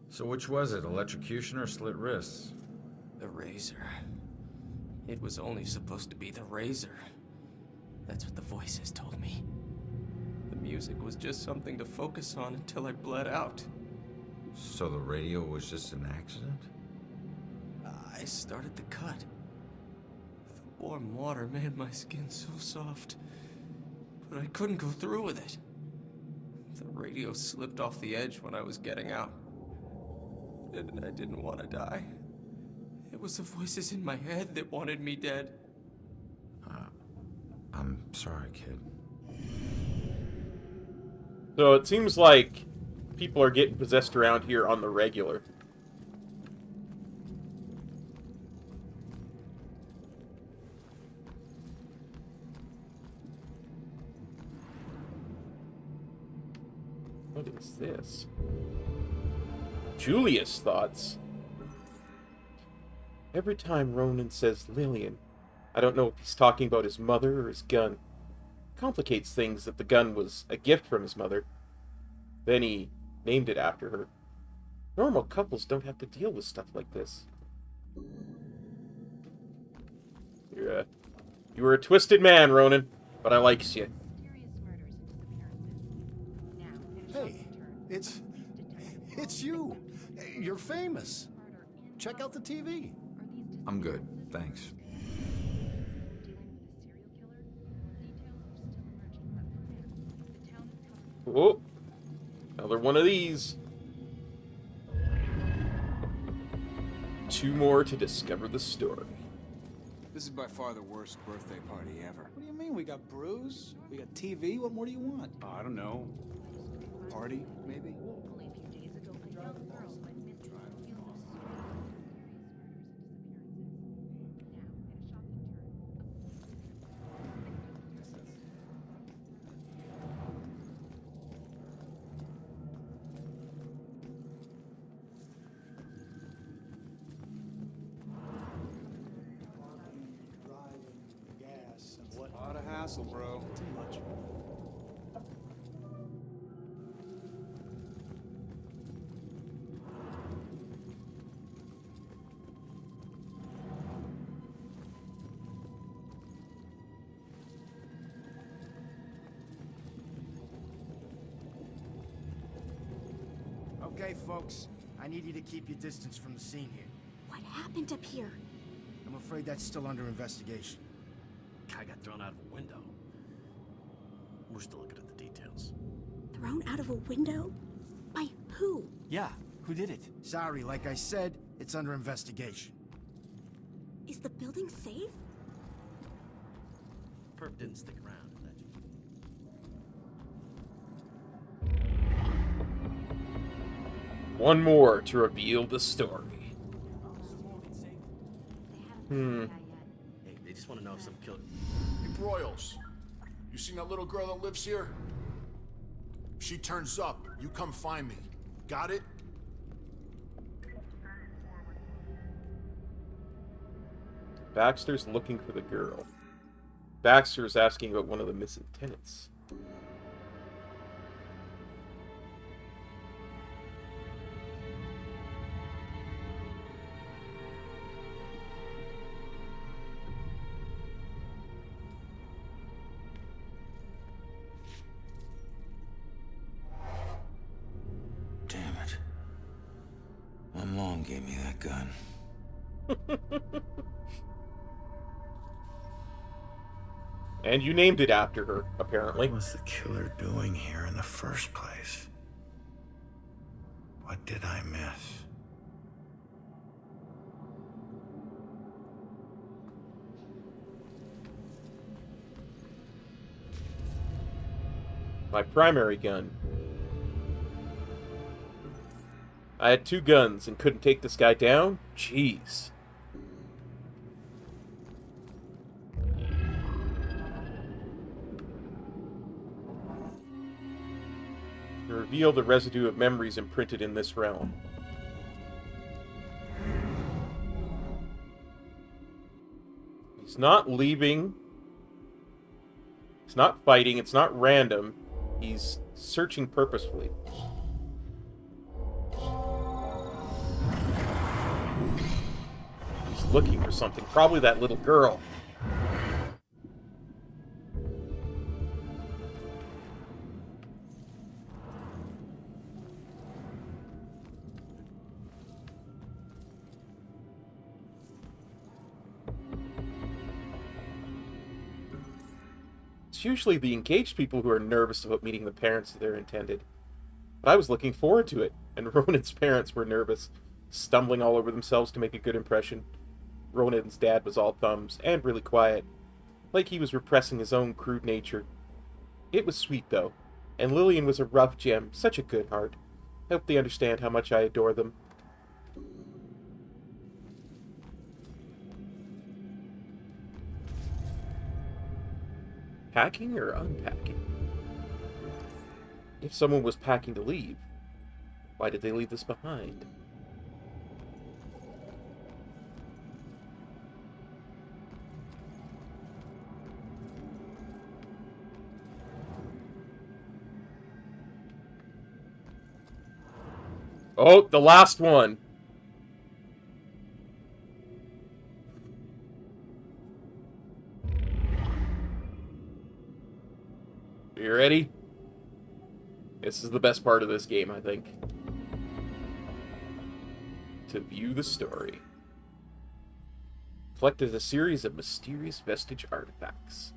So which was it, electrocution or slit wrists? The razor. It was only supposed to be the razor. That's what the voices told me. The music was just something to focus on until I bled out. So the radio was just an accident? I started the cut. The warm water made my skin so soft, but I couldn't go through with it. The radio slipped off the edge when I was getting out. And I didn't want to die. It was the voices in my head that wanted me dead. I'm sorry, kid. So it seems like people are getting possessed around here on the regular. What is this? Julius thoughts. Every time Ronan says Lillian, I don't know if he's talking about his mother or his gun. It complicates things that the gun was a gift from his mother. Then he named it after her. Normal couples don't have to deal with stuff like this. You were a twisted man, Ronan, but I likes you. Hey, it's you. You're famous. Check out the TV. I'm good, thanks. Oh, another one of these. 2 more to discover the story. This is by far the worst birthday party ever. What do you mean? We got brews, we got TV. What more do you want? I don't know. Party, maybe? Gas and what? A lot of hassle, bro. Too much. Okay, folks. I need you to keep your distance from the scene here. What happened up here? I'm afraid that's still under investigation. Guy got thrown out of a window. We're still looking at the details. Thrown out of a window? By who? Yeah, who did it? Sorry, like I said, it's under investigation. Is the building safe? Perp didn't stick around. One more to reveal the story. Hey, they just want to know if some killed. Hey, Broyles, you seen that little girl that lives here? If she turns up, you come find me. Got it? Baxter's looking for the girl. Baxter's asking about one of the missing tenants. Damn it. Mom Long gave me that gun. And you named it after her, apparently. What was the killer doing here in the first place? What did I miss? My primary gun. I had 2 guns and couldn't take this guy down? Jeez. To reveal the residue of memories imprinted in this realm. He's not leaving. He's not fighting. It's not random. He's searching purposefully. He's looking for something. Probably that little girl. It's usually the engaged people who are nervous about meeting the parents that they're intended. But I was looking forward to it, and Ronan's parents were nervous, stumbling all over themselves to make a good impression. Ronan's dad was all thumbs, and really quiet, like he was repressing his own crude nature. It was sweet, though, and Lillian was a rough gem, such a good heart. I hope they understand how much I adore them. Packing or unpacking? If someone was packing to leave, why did they leave this behind? Oh, the last one. You ready? This is the best part of this game, I think. To view the story. Collected a series of mysterious vestige artifacts.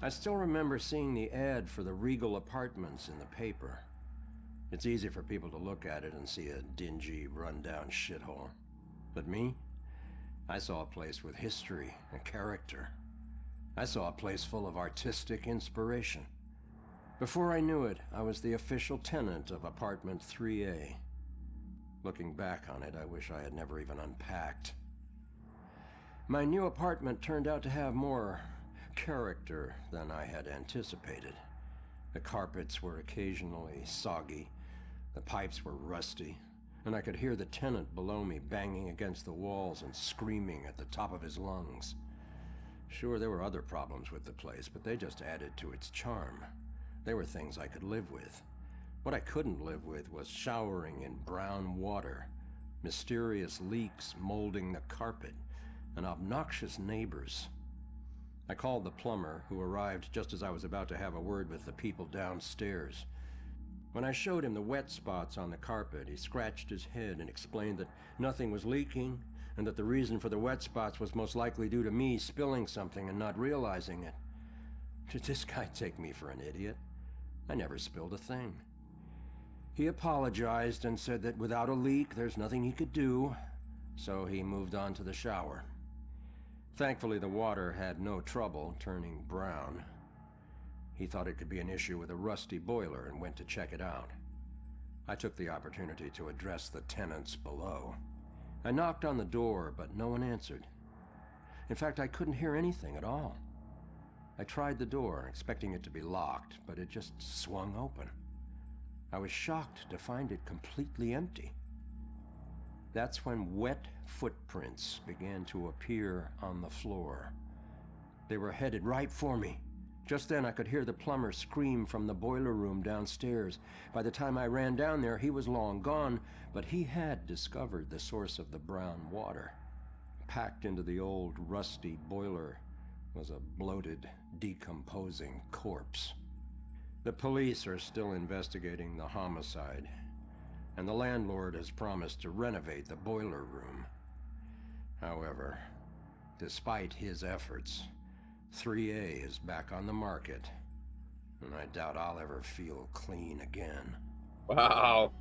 I still remember seeing the ad for the Regal Apartments in the paper. It's easy for people to look at it and see a dingy, run-down shithole. But me? I saw a place with history and character. I saw a place full of artistic inspiration. Before I knew it, I was the official tenant of apartment 3A. Looking back on it, I wish I had never even unpacked. My new apartment turned out to have more character than I had anticipated. The carpets were occasionally soggy, the pipes were rusty, and I could hear the tenant below me banging against the walls and screaming at the top of his lungs. Sure, there were other problems with the place, but they just added to its charm. They were things I could live with. What I couldn't live with was showering in brown water, mysterious leaks molding the carpet, and obnoxious neighbors. I called the plumber, who arrived just as I was about to have a word with the people downstairs. When I showed him the wet spots on the carpet, he scratched his head and explained that nothing was leaking, and that the reason for the wet spots was most likely due to me spilling something and not realizing it. Did this guy take me for an idiot? I never spilled a thing. He apologized and said that without a leak, there's nothing he could do, so he moved on to the shower. Thankfully, the water had no trouble turning brown. He thought it could be an issue with a rusty boiler and went to check it out. I took the opportunity to address the tenants below. I knocked on the door, but no one answered. In fact, I couldn't hear anything at all. I tried the door, expecting it to be locked, but it just swung open. I was shocked to find it completely empty. That's when wet footprints began to appear on the floor. They were headed right for me. Just then I could hear the plumber scream from the boiler room downstairs. By the time I ran down there, he was long gone, but he had discovered the source of the brown water. Packed into the old, rusty boiler was a bloated, decomposing corpse. The police are still investigating the homicide, and the landlord has promised to renovate the boiler room. However, despite his efforts, 3A is back on the market, and I doubt I'll ever feel clean again. Wow.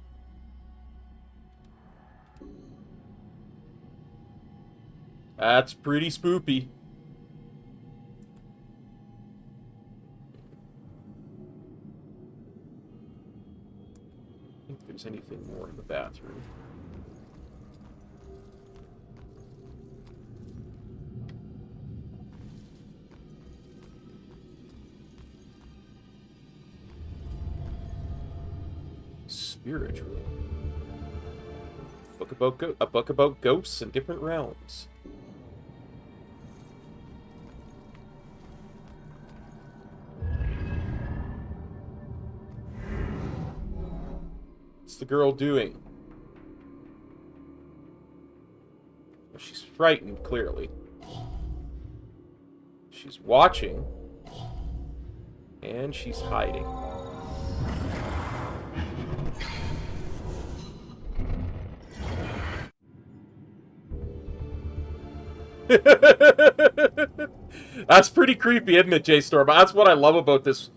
That's pretty spoopy. I think there's anything more in the bathroom. Spiritual. A book about ghosts and different realms. What's the girl doing? Well, she's frightened, clearly. She's watching. And she's hiding. That's pretty creepy, isn't it, J-Storm? That's what I love about this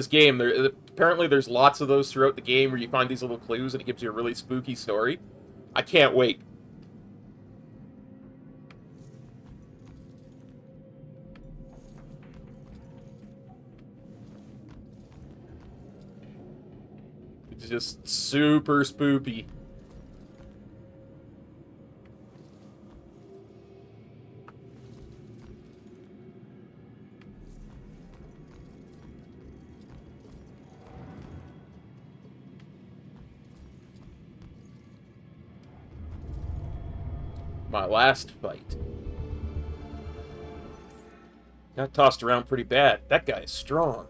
game. Apparently there's lots of those throughout the game where you find these little clues and it gives you a really spooky story. I can't wait. It's just super spoopy. My last fight. Got tossed around pretty bad. That guy is strong.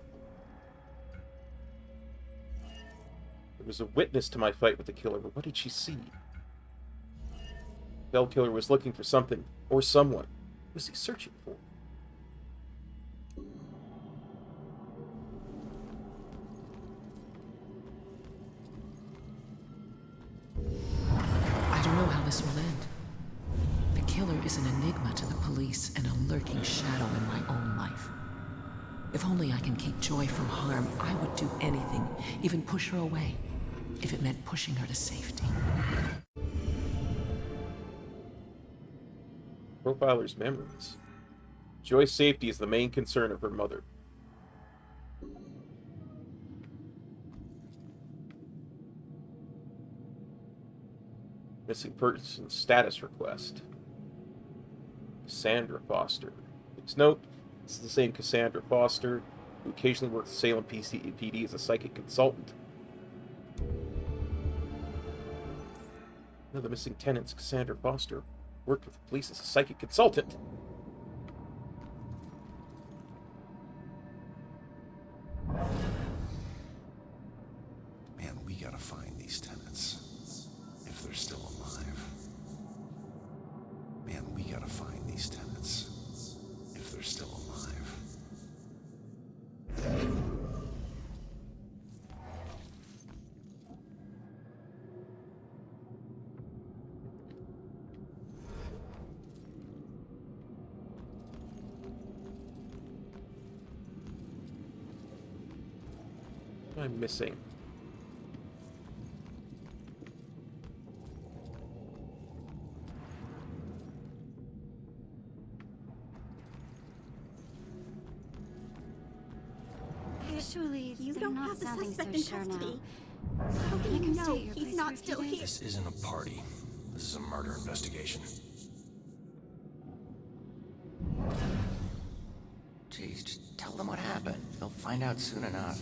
There was a witness to my fight with the killer, but what did she see? Bell Killer was looking for something or someone. What was he searching for? I don't know how this will end. The killer is an enigma to the police and a lurking shadow in my own life. If only I can keep Joy from harm, I would do anything, even push her away, if it meant pushing her to safety. Profiler's memories. Joy's safety is the main concern of her mother. Missing person status request. Cassandra Foster. Please note, this is the same Cassandra Foster who occasionally works at Salem PD as a psychic consultant. One of the missing tenants, Cassandra Foster, worked with the police as a psychic consultant. Man, we gotta find these tenants. If they're still alive. Man, we gotta find these tenants. If they're still alive. What am I missing? Surely you don't have the suspect in custody. How How can can you you know stay at your he's place not for a few still days? here? This isn't a party. This is a murder investigation. Jeez, just tell them what happened. They'll find out soon enough.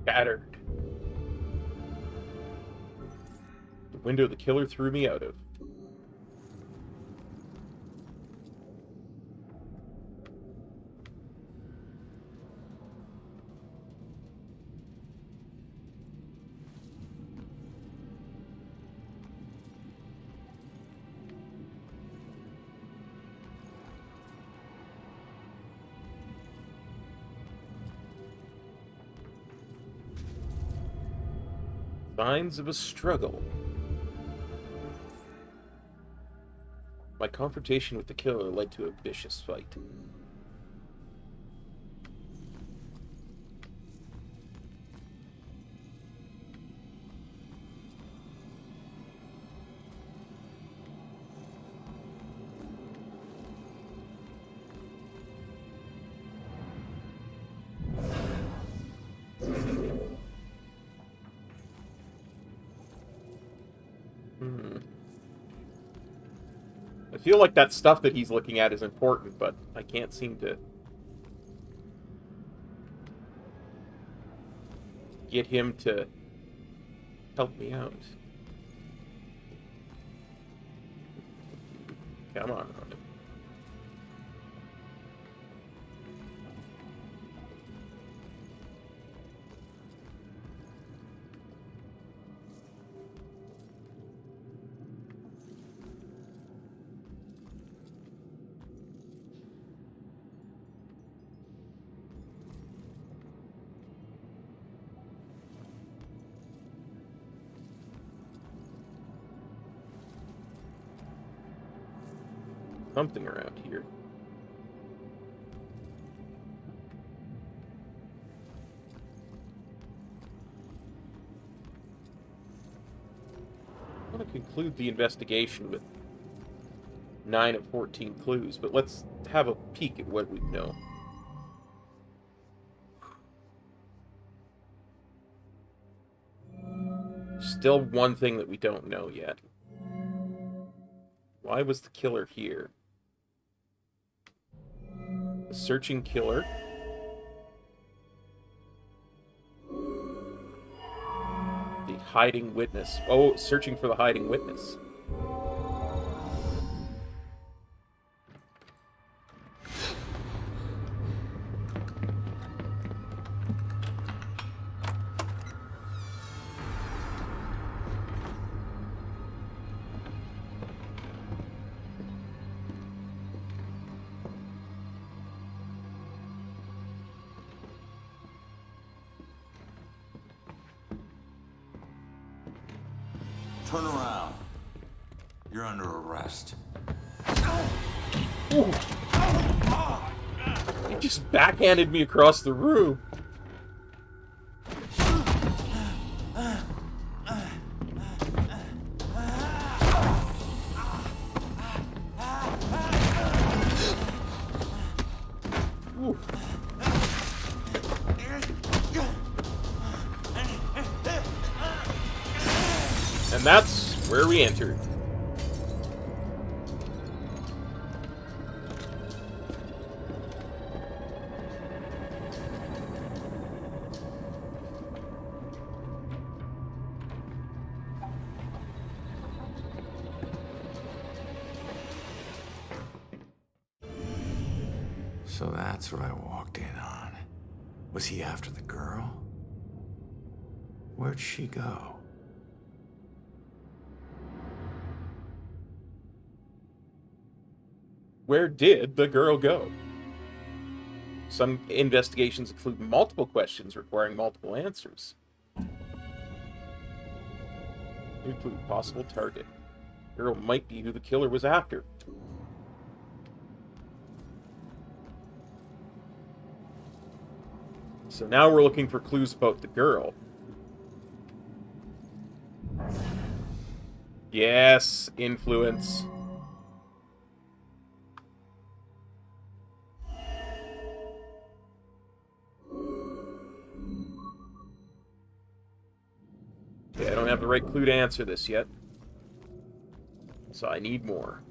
Battered. The window the killer threw me out of. Signs of a struggle. My confrontation with the killer led to a vicious fight. I feel like that stuff that he's looking at is important, but I can't seem to get him to help me out. Come on, Ronan. Something around here. I want to conclude the investigation with 9 of 14 clues, but let's have a peek at what we know. Still one thing that we don't know yet. Why was the killer here? The searching killer. The hiding witness. Oh, searching for the hiding witness. Turn around. You're under arrest. Ooh. He just backhanded me across the room. Ooh. And that's where we entered. So that's what I walked in on. Was he after the girl? Where'd she go? Where did the girl go? Some investigations include multiple questions requiring multiple answers. Include possible target. Girl might be who the killer was after. So now we're looking for clues about the girl. Yes, influence. Okay, I don't have the right clue to answer this yet. So I need more.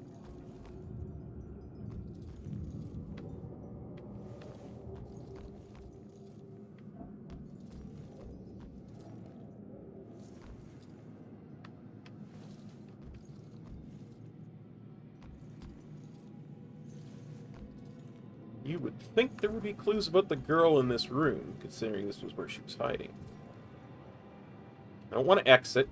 You would think there would be clues about the girl in this room, considering this was where she was hiding. I don't want to exit.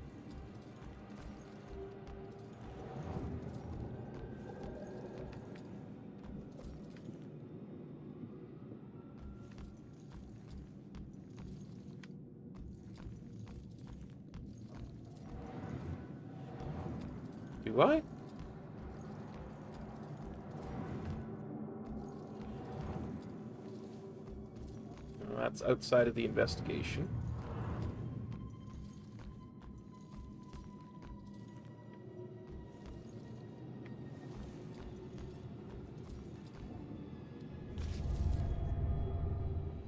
Do I? No, that's outside of the investigation.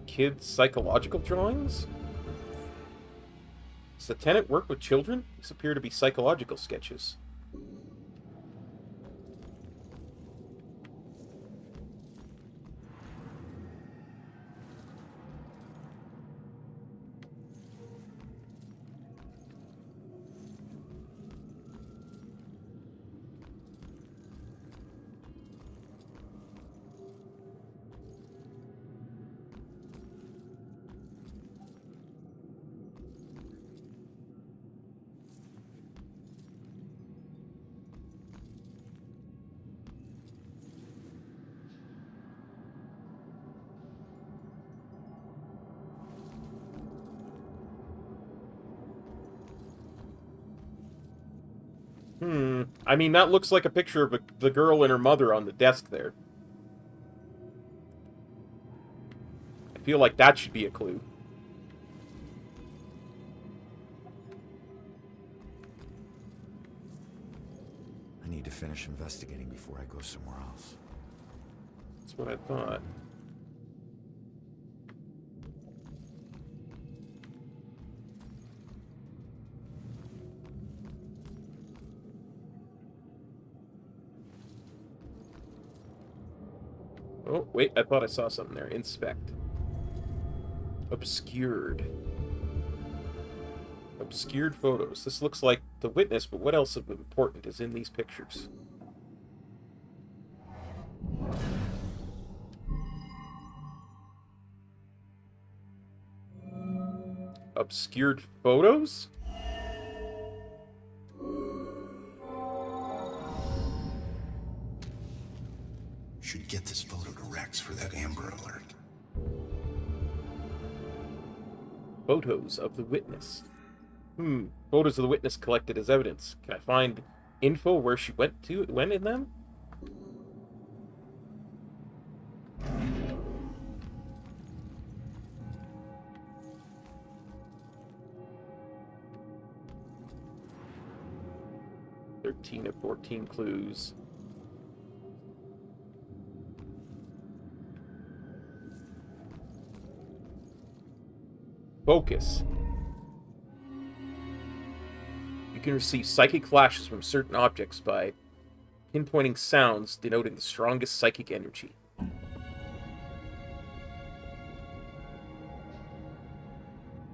Kids' psychological drawings? Does the tenant work with children? These appear to be psychological sketches. I mean, that looks like a picture of the girl and her mother on the desk there. I feel like that should be a clue. I need to finish investigating before I go somewhere else. That's what I thought. Oh, wait, I thought I saw something there. Inspect. Obscured. Obscured photos. This looks like the witness, but what else of important is in these pictures? Obscured photos? Should get this photo to Rex for that Amber Alert. Photos of the witness. Photos of the witness collected as evidence. Can I find info where she went in them? "13 of 14 clues. Focus. You can receive psychic flashes from certain objects by pinpointing sounds denoting the strongest psychic energy.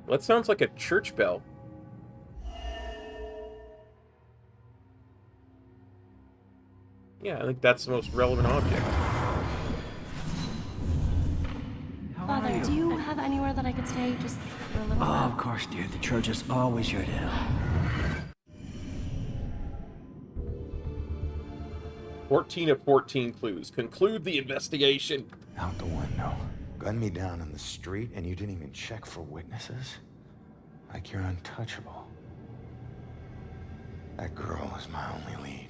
Well, that sounds like a church bell. Yeah, I think that's the most relevant object. Father, do you have anywhere that I could stay just for a little Oh, bit? of course, dear. The church is always here to help. 14 of 14 clues. Conclude the investigation. Out the window. Gun me down in the street and you didn't even check for witnesses? Like you're untouchable. That girl is my only lead.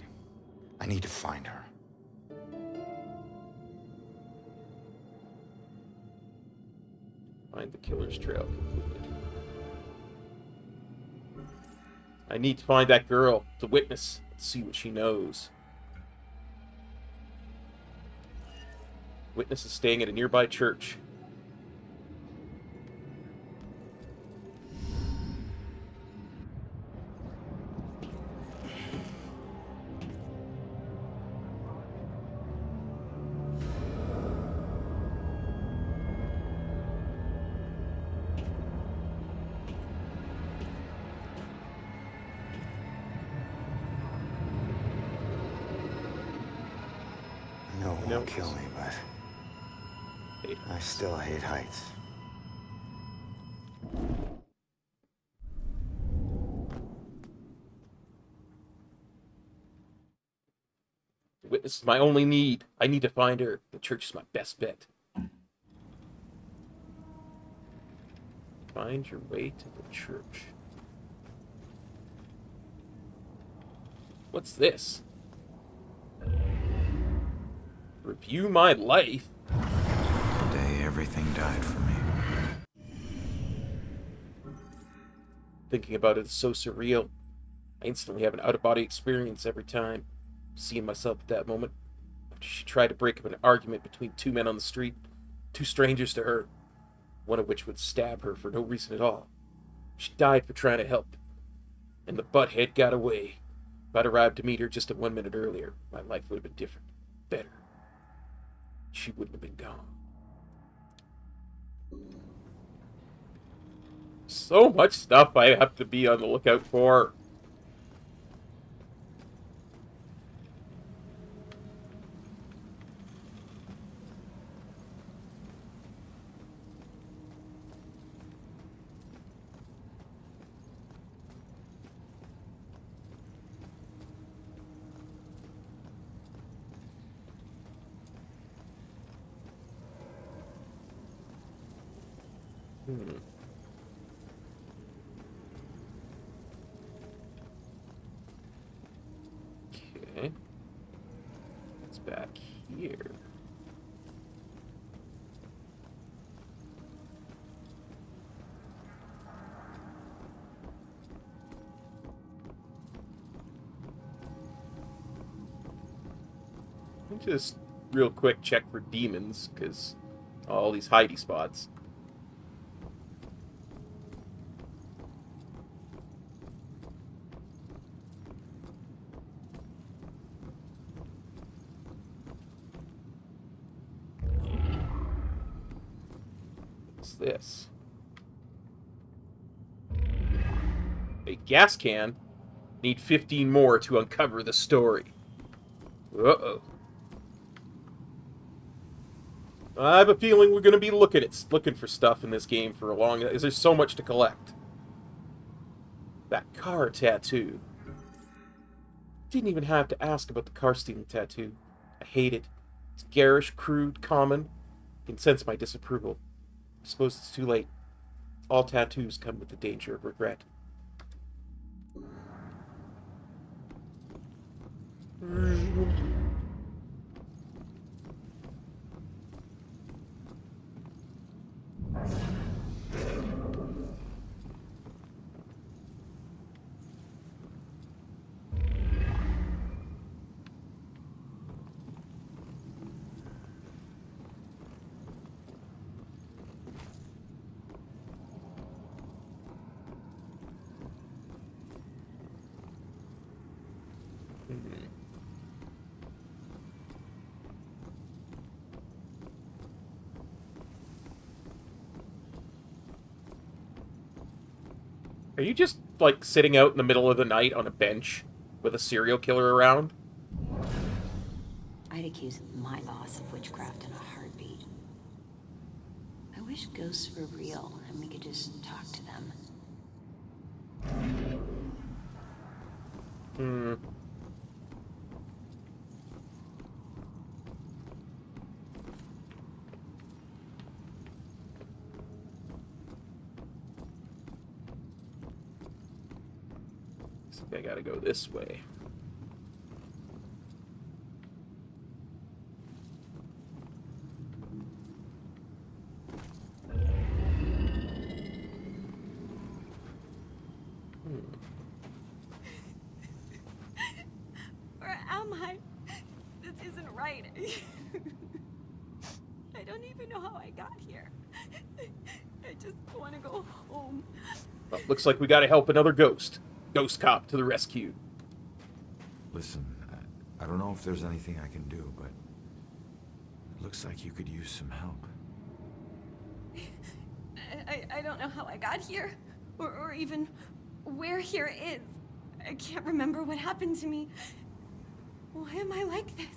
I need to find her. Find the killer's trail. Concluded. I need to find that girl, the witness. Let's see what she knows. Witness is staying at a nearby church. No one will kill me, but I still hate heights. The witness is my only need. I need to find her. The church is my best bet. Find your way to the church. What's this? Review my life? The day everything died for me. Thinking about it is so surreal. I instantly have an out-of-body experience every time. Seeing myself at that moment. After she tried to break up an argument between two men on the street. Two strangers to her. One of which would stab her for no reason at all. She died for trying to help. And the butthead got away. If I'd arrived to meet her just 1 minute earlier, my life would have been different. Better. She wouldn't have been gone. So much stuff I have to be on the lookout for. Okay. It's back here. Let me just real quick check for demons, because all these hidey spots. This? A gas can? Need 15 more to uncover the story. Uh-oh. I have a feeling we're going to be looking for stuff in this game for a long... There's so much to collect. That car tattoo. Didn't even have to ask about the car stealing tattoo. I hate it. It's garish, crude, common. You can sense my disapproval. I suppose it's too late. All tattoos come with the danger of regret. Are you just, like, sitting out in the middle of the night on a bench with a serial killer around? I'd accuse my boss of witchcraft in a heartbeat. I wish ghosts were real and we could just talk to them. I gotta go this way. Where am I? This isn't right. I don't even know how I got here. I just want to go home. Well, looks like we gotta help another ghost. Ghost cop to the rescue. Listen, I don't know if there's anything I can do, but it looks like you could use some help. I don't know how I got here, or even where here is. I can't remember what happened to me. Why am I like this?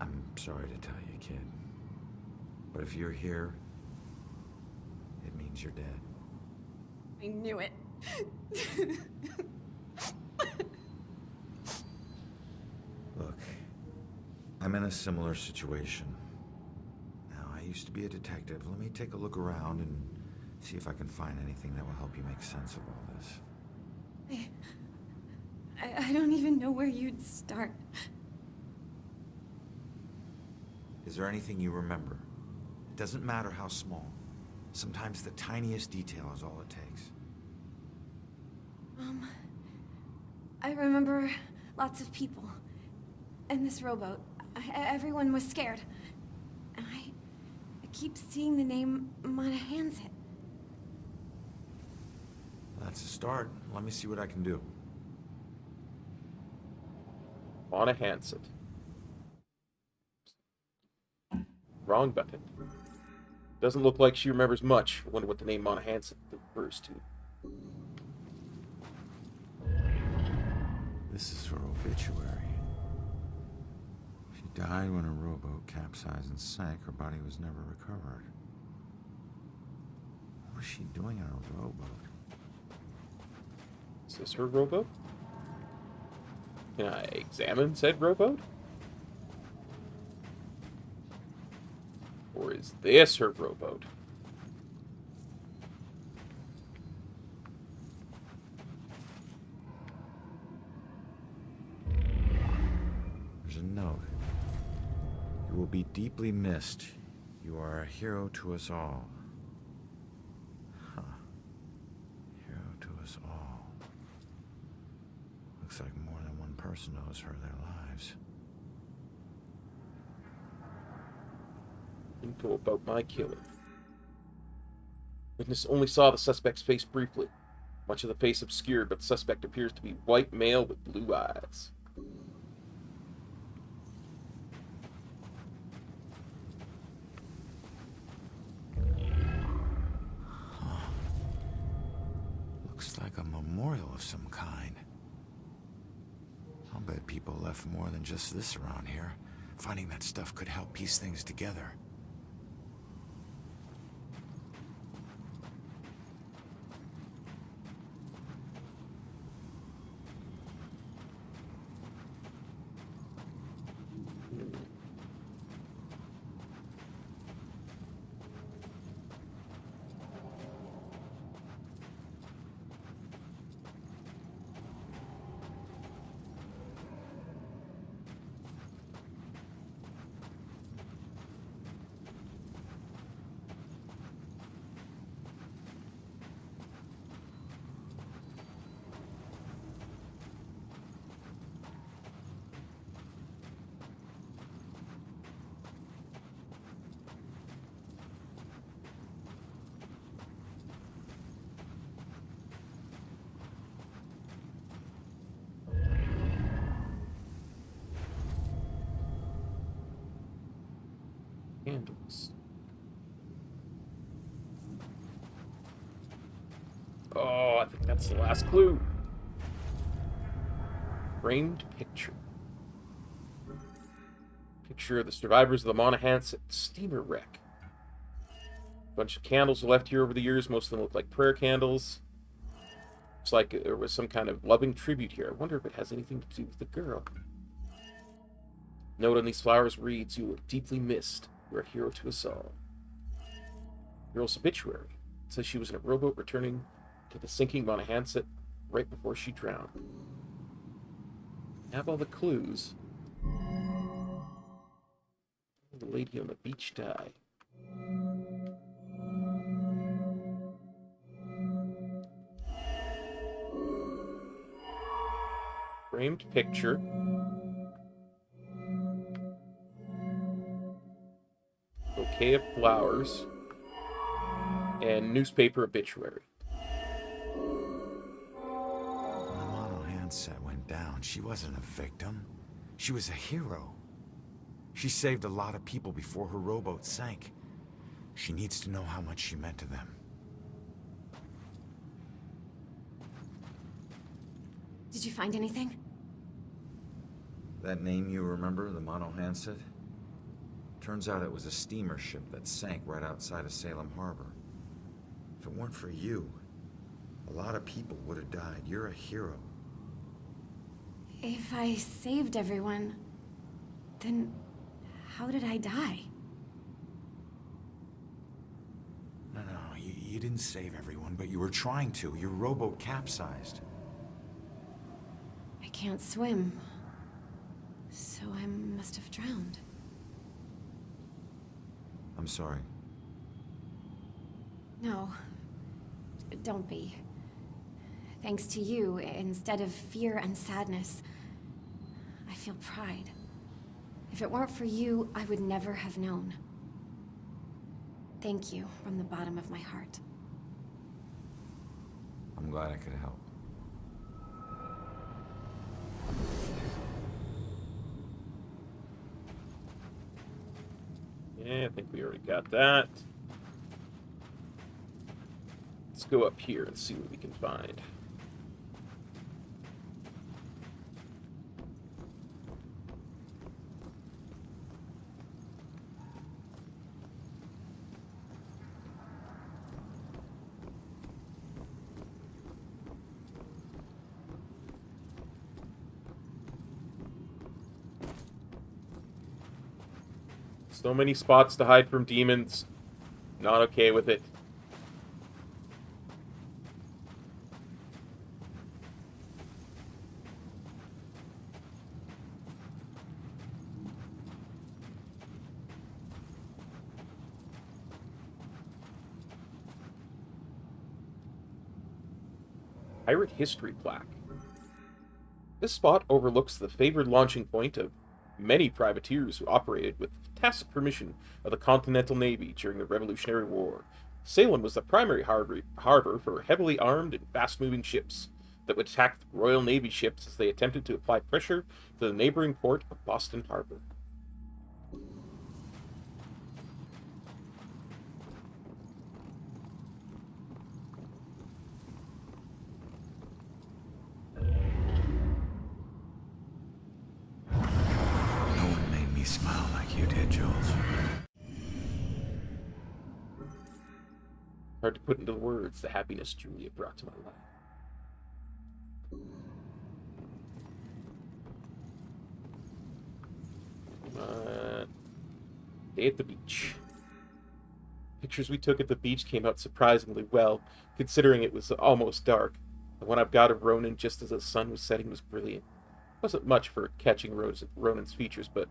I'm sorry to tell you, kid. But if you're here, it means you're dead. I knew it. Look, I'm in a similar situation. Now, I used to be a detective. Let me take a look around and see if I can find anything that will help you make sense of all this. I don't even know where you'd start. Is there anything you remember? It doesn't matter how small. Sometimes the tiniest detail is all it takes. I remember lots of people. And this rowboat. Everyone was scared. And I keep seeing the name Monahansit. That's a start. Let me see what I can do. Monahansit. Wrong button. Doesn't look like she remembers much. I wonder what the name Monahansit refers to. This is her obituary. She died when a rowboat capsized and sank. Her body was never recovered. What was she doing on a rowboat? Is this her rowboat? Can I examine said rowboat? Or is this her rowboat? There's a note. You will be deeply missed. You are a hero to us all. Huh. Hero to us all. Looks like more than one person owes her their lives. Info about my killer. Witness only saw the suspect's face briefly. Much of the face obscured, but the suspect appears to be white male with blue eyes. Huh. Looks like a memorial of some kind. I'll bet people left more than just this around here. Finding that stuff could help piece things together. candles. Oh, I think that's the last clue. Framed picture. Picture of the survivors of the Monahanset steamer wreck. A bunch of candles were left here over the years. Most of them look like prayer candles. Looks like there was some kind of loving tribute here. I wonder if it has anything to do with the girl. Note on these flowers reads, "You were deeply missed. You're a hero to us all." Girl's obituary. It says she was in a rowboat returning to the sinking Monahanset right before she drowned. Have all the clues. The lady on the beach died. Framed picture. Bouquet of flowers. And newspaper obituary. Monahanset went down. She wasn't a victim. She was a hero. She saved a lot of people before her rowboat sank. She needs to know how much she meant to them. Did you find anything? That name you remember, the Monahanset? Turns out it was a steamer ship that sank right outside of Salem Harbor. If it weren't for you, a lot of people would have died. You're a hero. If I saved everyone, then how did I die? No, you didn't save everyone, but you were trying to. Your rowboat capsized. I can't swim, so I must have drowned. I'm sorry. No, don't be. Thanks to you, instead of fear and sadness, I feel pride. If it weren't for you, I would never have known. Thank you from the bottom of my heart. I'm glad I could help. Yeah, I think we already got that. Let's go up here and see what we can find. So many spots to hide from demons. Not okay with it. Pirate History Plaque. This spot overlooks the favored launching point of many privateers who operated with tacit permission of the Continental Navy during the Revolutionary War. Salem was the primary harbor for heavily armed and fast-moving ships that would attack the Royal Navy ships as they attempted to apply pressure to the neighboring port of Boston Harbor. Smile like you did, Jules. Hard to put into words the happiness Julia brought to my life. Day at the beach. Pictures we took at the beach came out surprisingly well, considering it was almost dark. The one I've got of Ronin just as the sun was setting was brilliant. Wasn't much for catching Ronin's features, but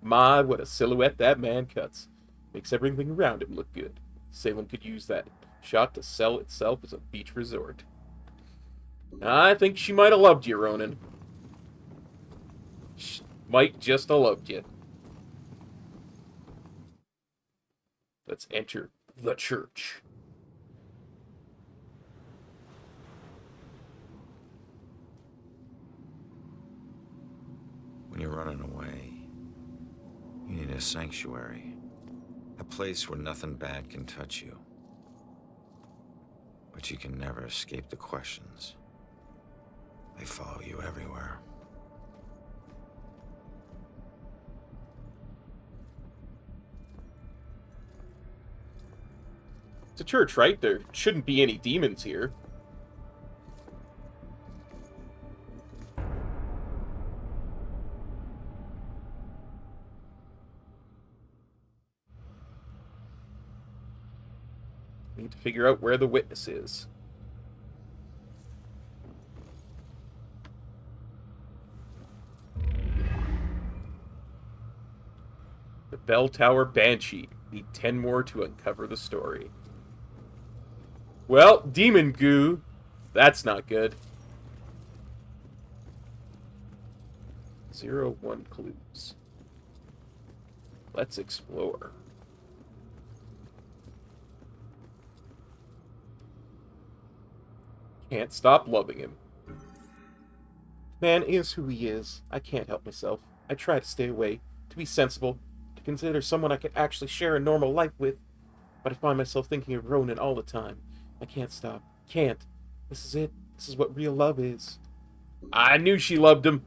my, what a silhouette that man cuts. Makes everything around him look good. Salem could use that shot to sell itself as a beach resort. I think she might have loved you, Ronin. She might just have loved you. Let's enter the church. When you're running away, you need a sanctuary. place where nothing bad can touch you. But you can never escape the questions. They follow you everywhere. It's a church, right? There shouldn't be any demons here. Need to figure out where the witness is. The Bell Tower Banshee. Need 10 more to uncover the story. Well, demon goo. That's not good. 0-1 clues. Let's explore. Can't stop loving him. Man is who he is. I can't help myself. I try to stay away, to be sensible, to consider someone I could actually share a normal life with. But I find myself thinking of Ronan all the time. I can't stop. Can't. This is it. This is what real love is. I knew she loved him.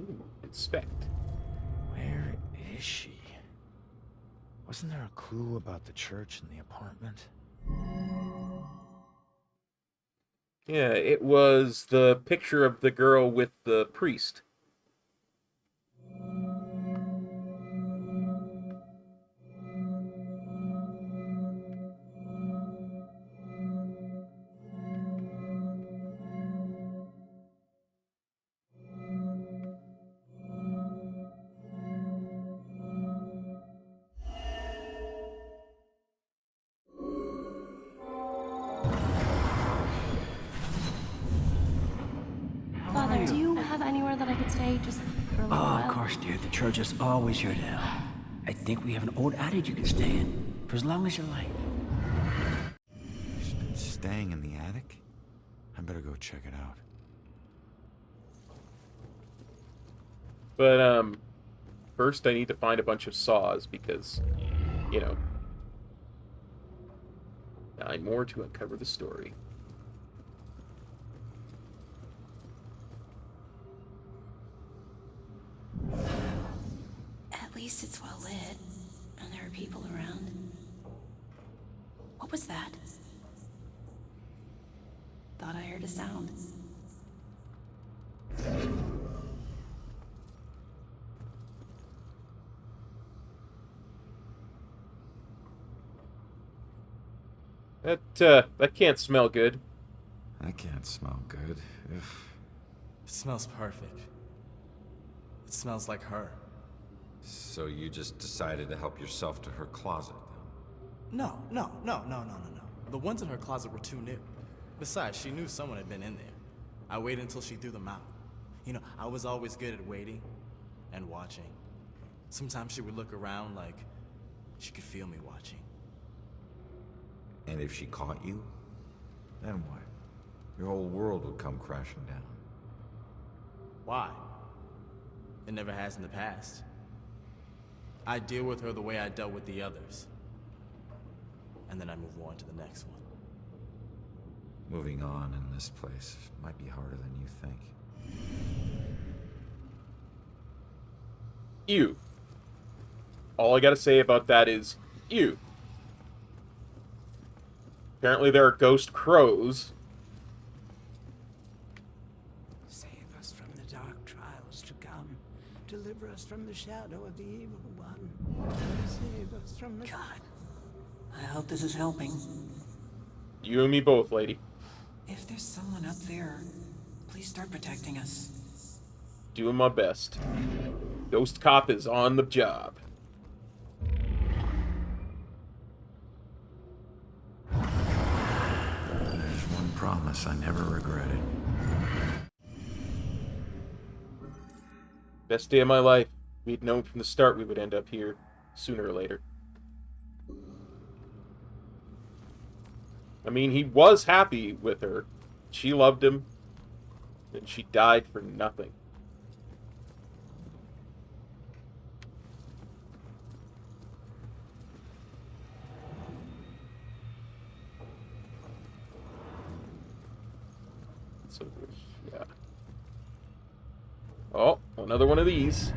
Ooh, inspect. Where is she? Wasn't there a clue about the church in the apartment? Yeah, it was the picture of the girl with the priest. Father, do you have anywhere that I could stay just for a little while? Of course, dear. The church is always here to help. I think we have an old attic you can stay in for as long as you like. She's been staying in the attic? I better go check it out. But, first I need to find a bunch of saws because, you know, 9 more to uncover the story. At least it's well lit, and there are people around. What was that? Thought I heard a sound. That can't smell good. I can't smell good. Ugh. It smells perfect. It smells like her. So you just decided to help yourself to her closet, then? No. The ones in her closet were too new. Besides, she knew someone had been in there. I waited until she threw them out. You know, I was always good at waiting and watching. Sometimes she would look around like she could feel me watching. And if she caught you, then what? Your whole world would come crashing down. Why? It never has in the past. I deal with her the way I dealt with the others. And then I move on to the next one. Moving on in this place might be harder than you think. Ew. All I gotta say about that is, ew. Apparently there are ghost crows. Save us from the dark trials to come. Deliver us from the shadow of the evil one. Save us from the... God. I hope this is helping. You and me both, lady. If there's someone up there, please start protecting us. Doing my best. Ghost cop is on the job. There's one promise I never regretted. Best day of my life. We'd known from the start we would end up here, sooner or later. I mean, he was happy with her. She loved him. And she died for nothing. So, yeah. Oh, another one of these.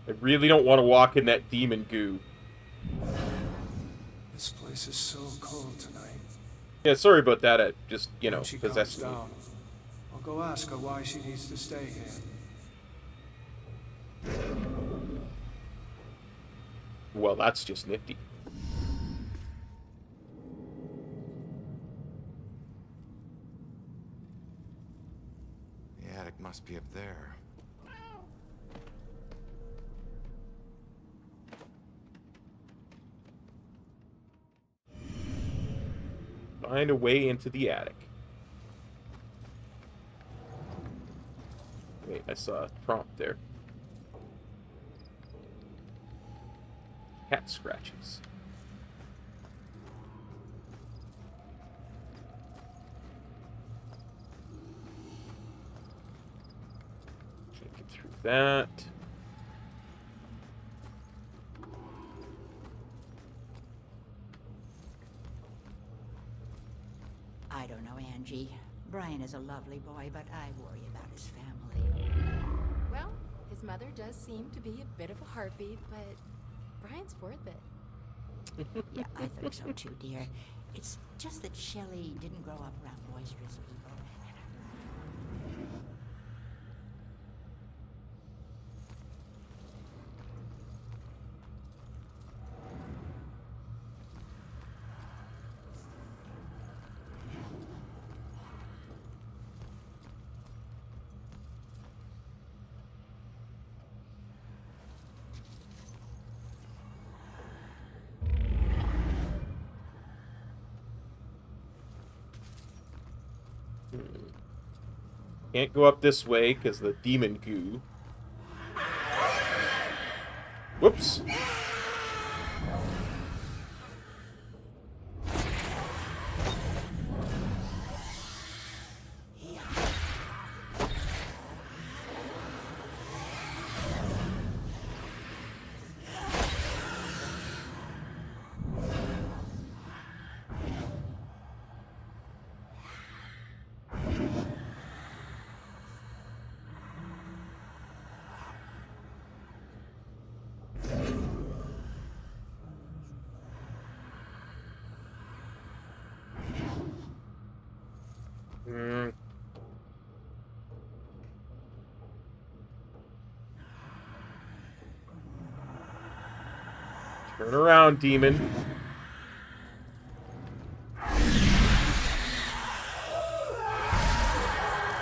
I really don't want to walk in that demon goo. This place is so cold tonight. Yeah, sorry about that. It just, you know, When she calms possessed me. down, I'll go ask her why she needs to stay here. Well, that's just nifty. The attic must be up there. Find a way into the attic. Wait, I saw a prompt there. Cat scratches. Can't get through that. I don't know, Angie. Brian is a lovely boy, but I worry about his family. Well, his mother does seem to be a bit of a heartbeat, but Brian's worth it. Yeah, I think so too, dear. It's just that Shelley didn't grow up around boisterous people. Can't go up this way because the demon goo. Whoops. Turn around, demon.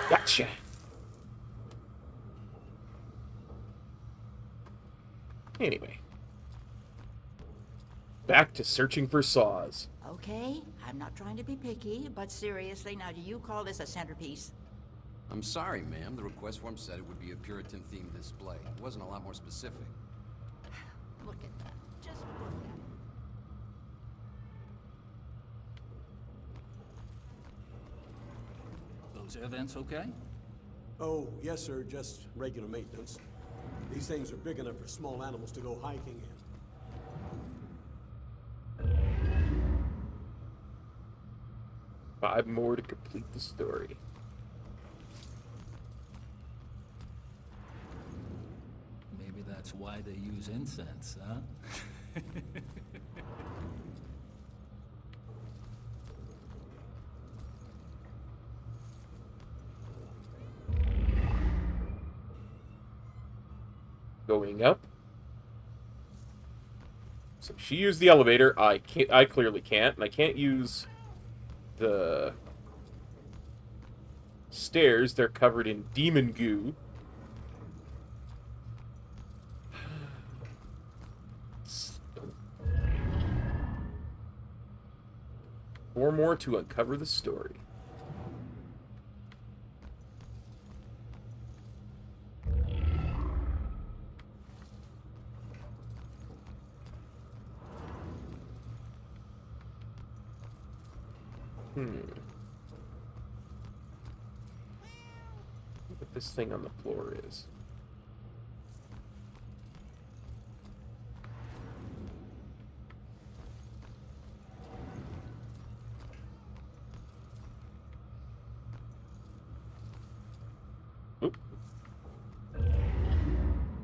Gotcha. Anyway. Back to searching for saws. Okay, I'm not trying to be picky, but seriously, now do you call this a centerpiece? I'm sorry, ma'am. The request form said it would be a Puritan-themed display. It wasn't a lot more specific. Look at that. Just look at it. Those air vents okay? Oh, yes, sir. Just regular maintenance. These things are big enough for small animals to go hiking in. 5 more to complete the story. Maybe that's why they use incense, huh? Going up. So she used the elevator. I clearly can't, and I can't use the stairs. They're covered in demon goo. 4 more to uncover the story. What this thing on the floor is.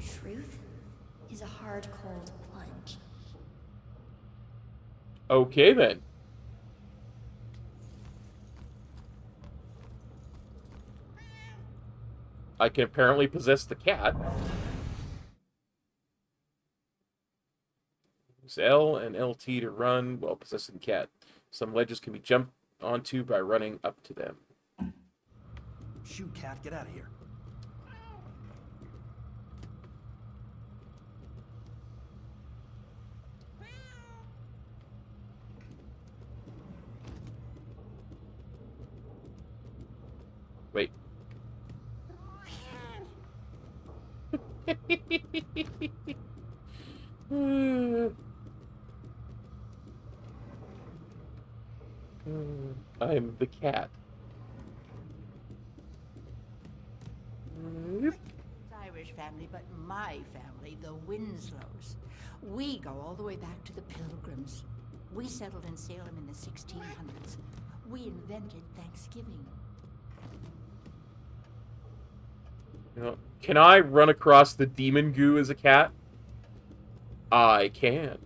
Truth is a hard, cold plunge. Okay, then. I can apparently possess the cat. Use L and LT to run while possessing cat. Some ledges can be jumped onto by running up to them. Shoot, cat, get out of here. Wait. I'm the cat. Irish family, but my family, the Winslows. We go all the way back to the Pilgrims. We settled in Salem in the 1600s. We invented Thanksgiving. Can I run across the demon goo as a cat? I can.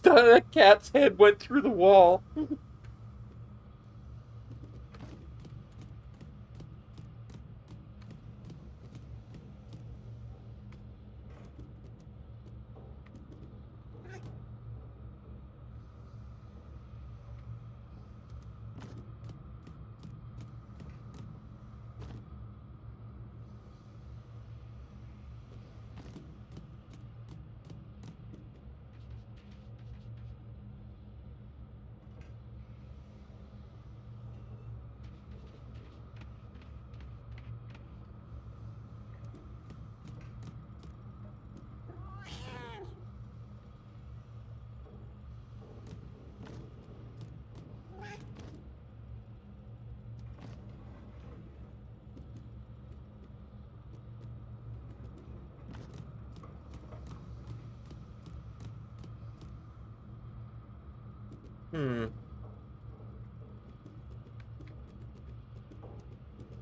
That cat's head went through the wall.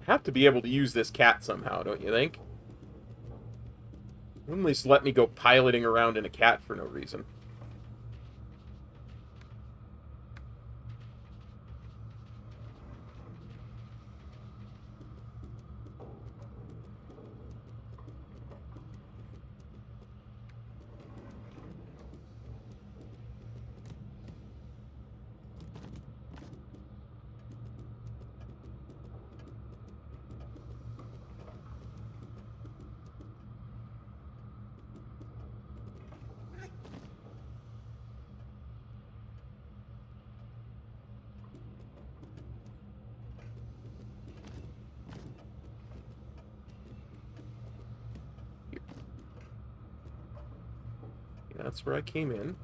Have to be able to use this cat somehow, don't you think? At least let me go piloting around in a cat for no reason. That's where I came in.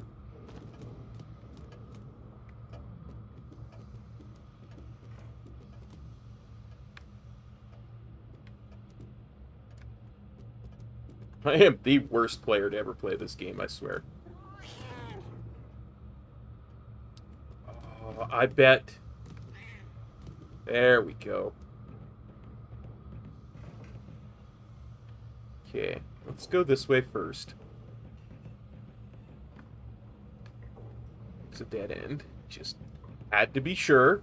I am the worst player to ever play this game, I swear. Oh, I bet. There we go. Okay, let's go this way first. It's a dead end. Just had to be sure.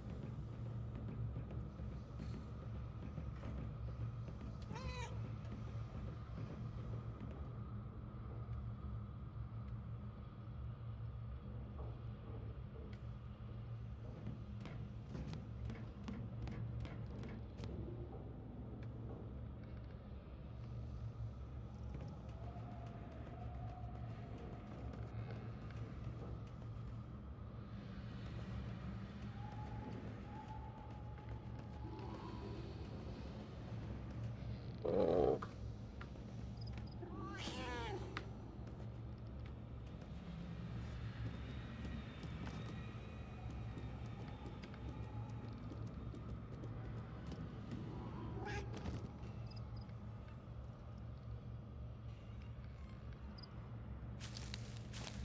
Oh.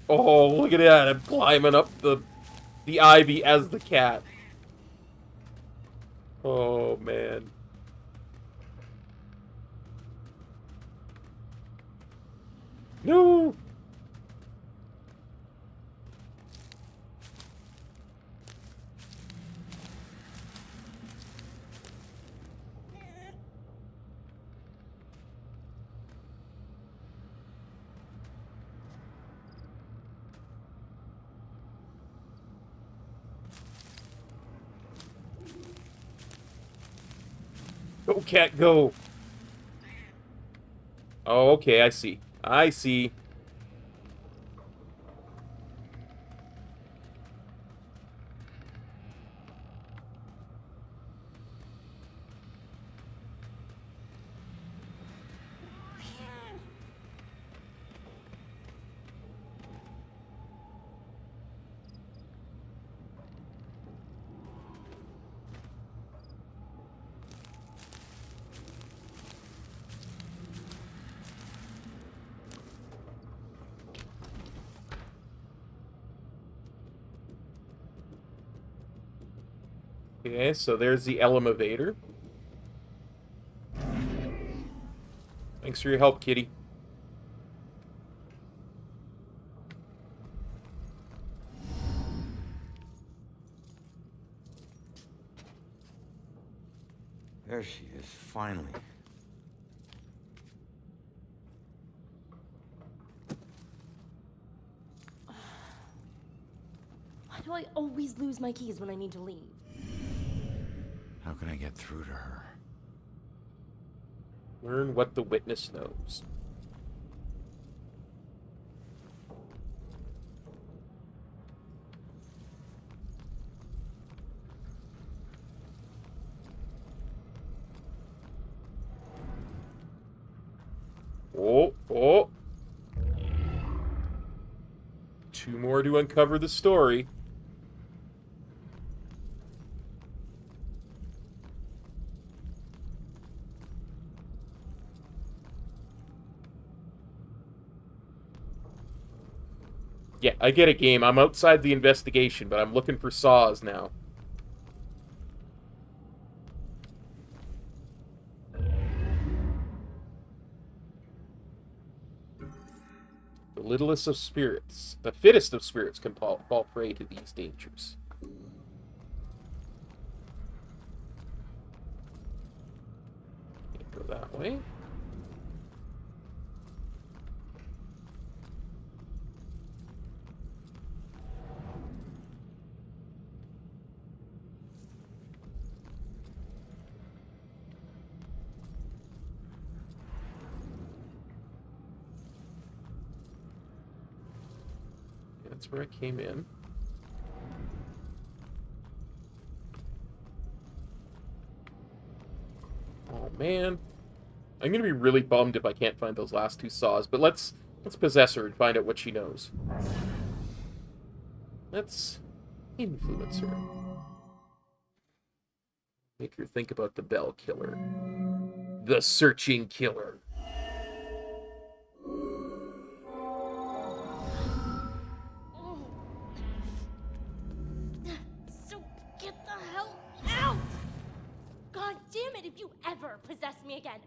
Oh, look at that. I'm climbing up the ivy as the cat. Oh, man. No! Go, cat, go! Oh, okay, I see. I see. Okay, so there's the elevator. Thanks for your help, kitty. There she is, finally. Why do I always lose my keys when I need to leave? How can I get through to her? Learn what the witness knows. Oh, oh. 2 more to uncover the story. Yeah, I get it, game. I'm outside the investigation, but I'm looking for saws now. The littlest of spirits, the fittest of spirits can fall prey to these dangers. Can't go that way. That's where I came in. Oh, man. I'm going to be really bummed if I can't find those last 2 saws, but let's Let's possess her and find out what she knows. Let's influence her. Make her think about the Bell Killer. The Searching Killer. So get the hell out! God damn it, if you ever possess me again,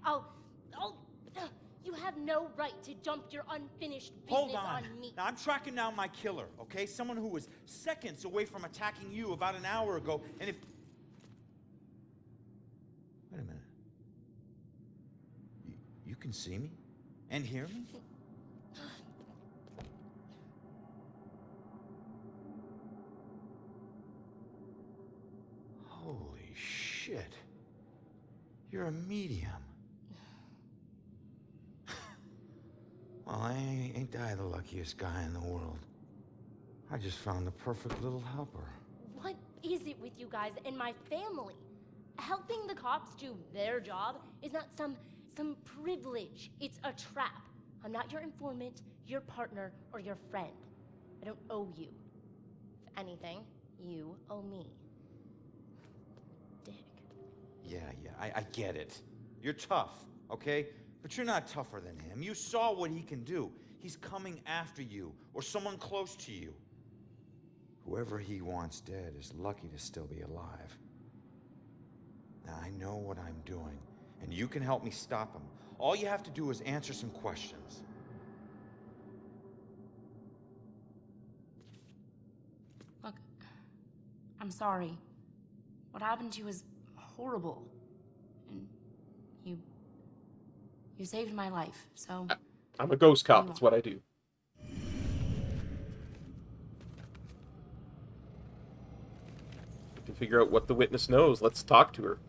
you have no right to dump your unfinished business Hold on. me. Now, I'm tracking down my killer, okay? Someone who was seconds away from attacking you about an hour ago, and if... Wait a minute. You can see me? And hear me? Holy shit. You're a medium. Well, ain't I the luckiest guy in the world? I just found the perfect little helper. What is it with you guys and my family? Helping the cops do their job is not some privilege. It's a trap. I'm not your informant, your partner, or your friend. I don't owe you. If anything, you owe me. Dick. Yeah, I get it. You're tough, okay? But you're not tougher than him. You saw what he can do. He's coming after you, or someone close to you. Whoever he wants dead is lucky to still be alive. Now, I know what I'm doing, and you can help me stop him. All you have to do is answer some questions. Look, I'm sorry. What happened to you is horrible. And you saved my life, so... I'm a ghost cop, that's what I do. We can figure out what the witness knows. Let's talk to her.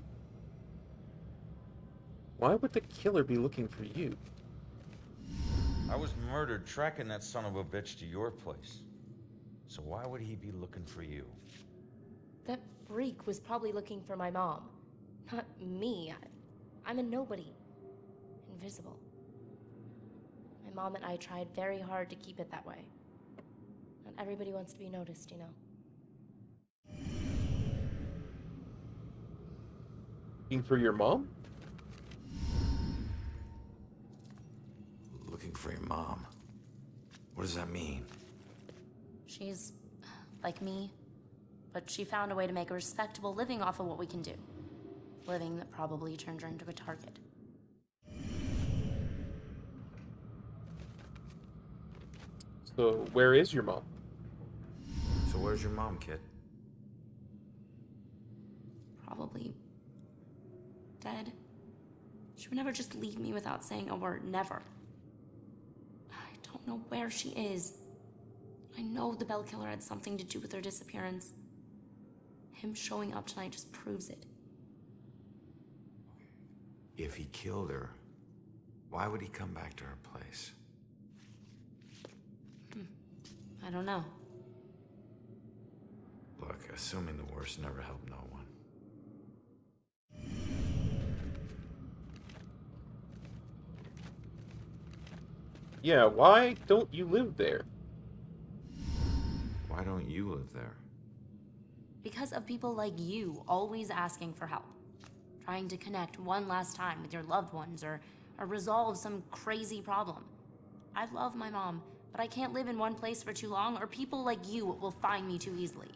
Why would the killer be looking for you? I was murdered tracking that son of a bitch to your place. So why would he be looking for you? That freak was probably looking for my mom. Not me. I'm a nobody. Invisible. My mom and I tried very hard to keep it that way. Not everybody wants to be noticed, you know. Looking for your mom? Looking for your mom? What does that mean? She's like me, but she found a way to make a respectable living off of what we can do. Living that probably turned her into a target. So, where is your mom? So where's your mom, kid? Probably dead. She would never just leave me without saying a word, never. I don't know where she is. I know the Bell Killer had something to do with her disappearance. Him showing up tonight just proves it. If he killed her, why would he come back to her place? I don't know. Look, assuming the worst never helped no one. Yeah, why don't you live there? Why don't you live there? Because of people like you always asking for help. Trying to connect one last time with your loved ones or resolve some crazy problem. I love my mom, but I can't live in one place for too long or people like you will find me too easily.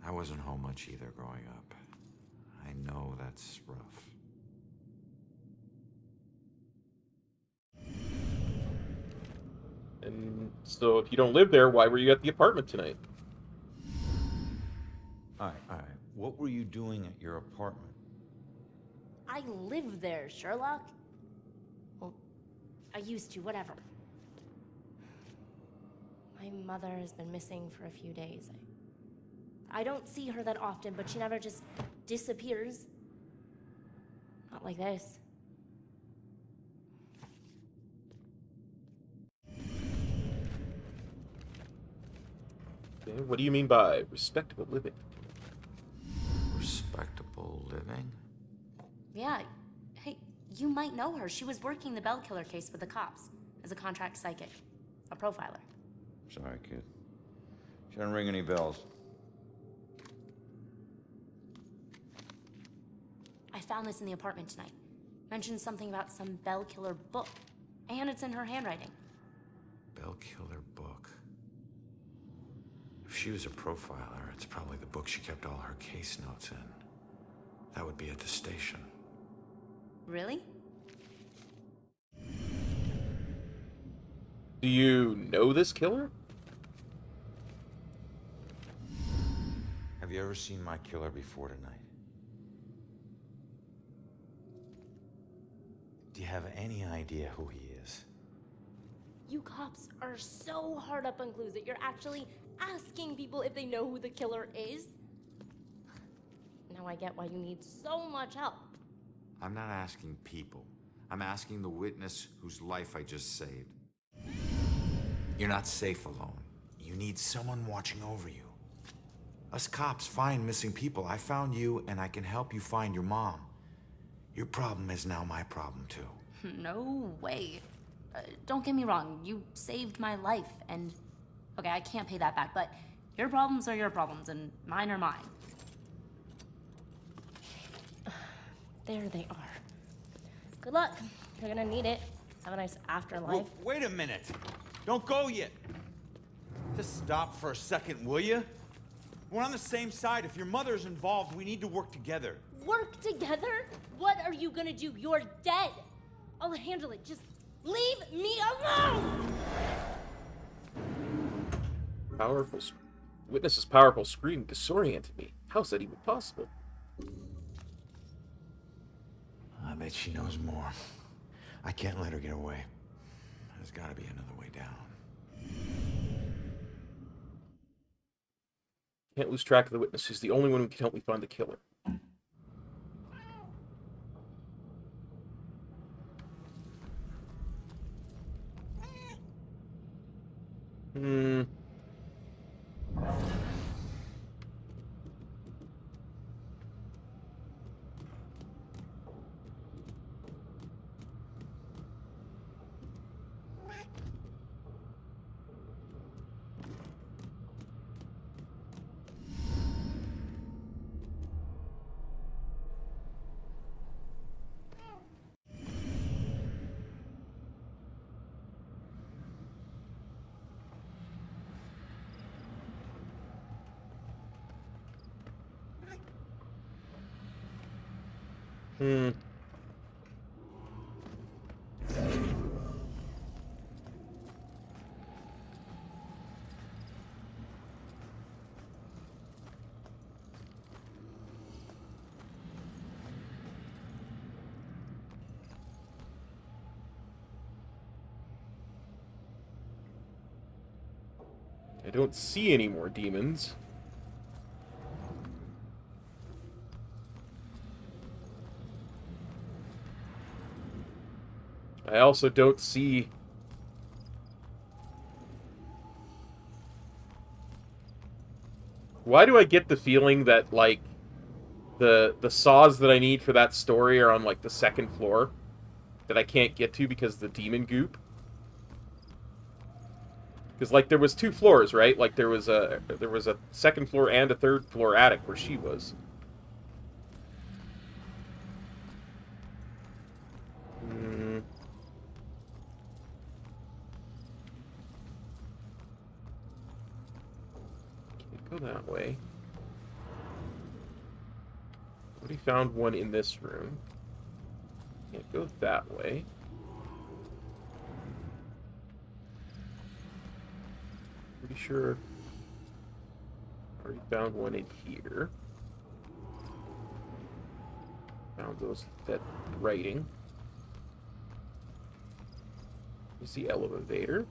I wasn't home much either growing up. I know that's rough. And so if you don't live there, why were you at the apartment tonight? All right. What were you doing at your apartment? I live there, Sherlock. Well, I used to, whatever. My mother has been missing for a few days. I don't see her that often, but she never just disappears. Not like this. Okay, what do you mean by respectable living? Respectable living? Yeah. Hey, You might know her. She was working the Bell Killer case with the cops as a contract psychic, a profiler. Sorry, kid. She doesn't ring any bells. I found this in the apartment tonight. Mentioned something about some Bell Killer book. And it's in her handwriting. Bell Killer book. If she was a profiler, it's probably the book she kept all her case notes in. That would be at the station. Really? Do you know this killer? Have you ever seen my killer before tonight? Do you have any idea who he is? You cops are so hard up on clues that you're actually asking people if they know who the killer is. Now I get why you need so much help. I'm not asking people. I'm asking the witness whose life I just saved. You're not safe alone. You need someone watching over you. Us cops find missing people. I found you, and I can help you find your mom. Your problem is now my problem, too. No way. Don't get me wrong, you saved my life, and... Okay, I can't pay that back, but your problems are your problems, and mine are mine. There they are. Good luck. You're gonna need it. Have a nice afterlife. Wait a minute. Don't go yet. Just stop for a second, will you? We're on the same side. If your mother's involved, we need to work together. Work together? What are you gonna do? You're dead. I'll handle it. Just leave me alone! Powerful. Witness's powerful scream disoriented me. How's that even possible? I bet she knows more. I can't let her get away. There's gotta be another way down. Can't lose track of the witness. He's the only one who can help me find the killer. I don't see any more demons. I also don't see... Why do I get the feeling that, like, the saws that I need for that story are on, like, the second floor that I can't get to because of the demon goop? Because, like, there was 2 floors, right? Like, there was a second floor and a third floor attic where she was. Can't go that way. Already found one in this room. Can't go that way. Pretty sure I already found one in here. Found that writing. Here's the elevator.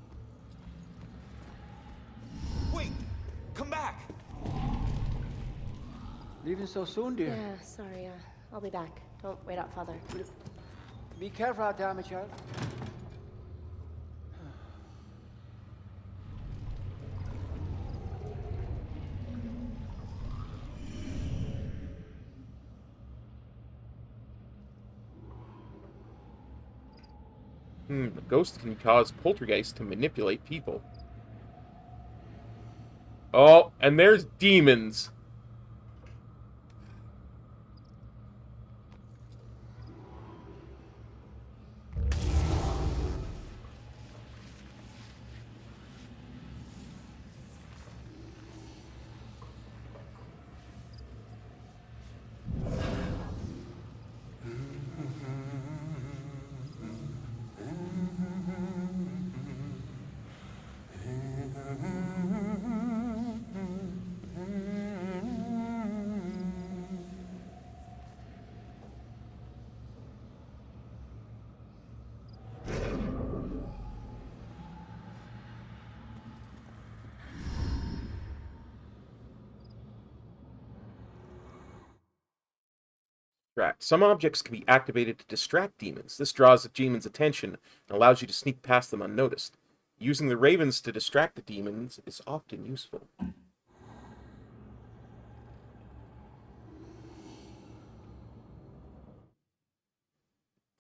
Wait! Come back! Leaving so soon, dear? Yeah, sorry. I'll be back. Don't wait out, Father. Be careful out there, my child. The ghost can cause poltergeists to manipulate people. Oh, and there's demons. Distract. Some objects can be activated to distract demons. This draws the demon's attention and allows you to sneak past them unnoticed. Using the ravens to distract the demons is often useful.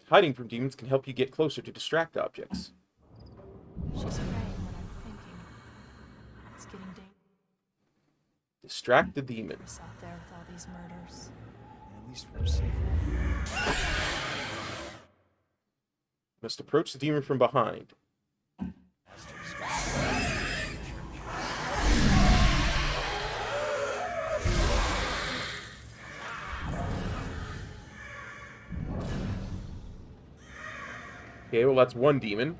Hiding from demons can help you get closer to distract objects. She's praying what I'm thinking. It's getting dangerous. Distract the demons. Out there with all these murders. At least we're safe. Must approach the demon from behind. Okay, well that's one demon.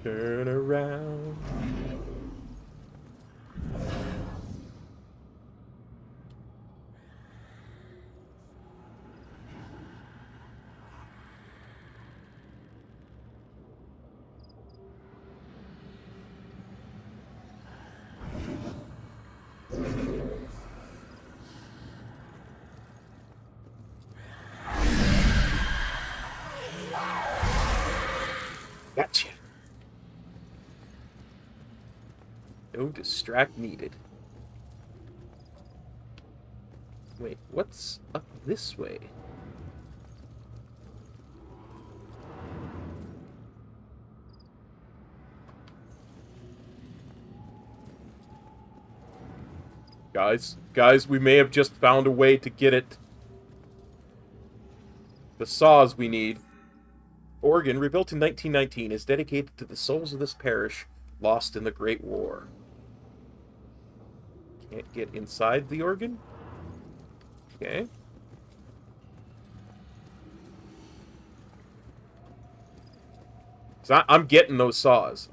Turn around. Gotcha. No distract needed. Wait, what's up this way? Guys, we may have just found a way to get it. The saws we need. Oregon, rebuilt in 1919, is dedicated to the souls of this parish lost in the Great War. Can't get inside the organ? Okay. So I'm getting those saws.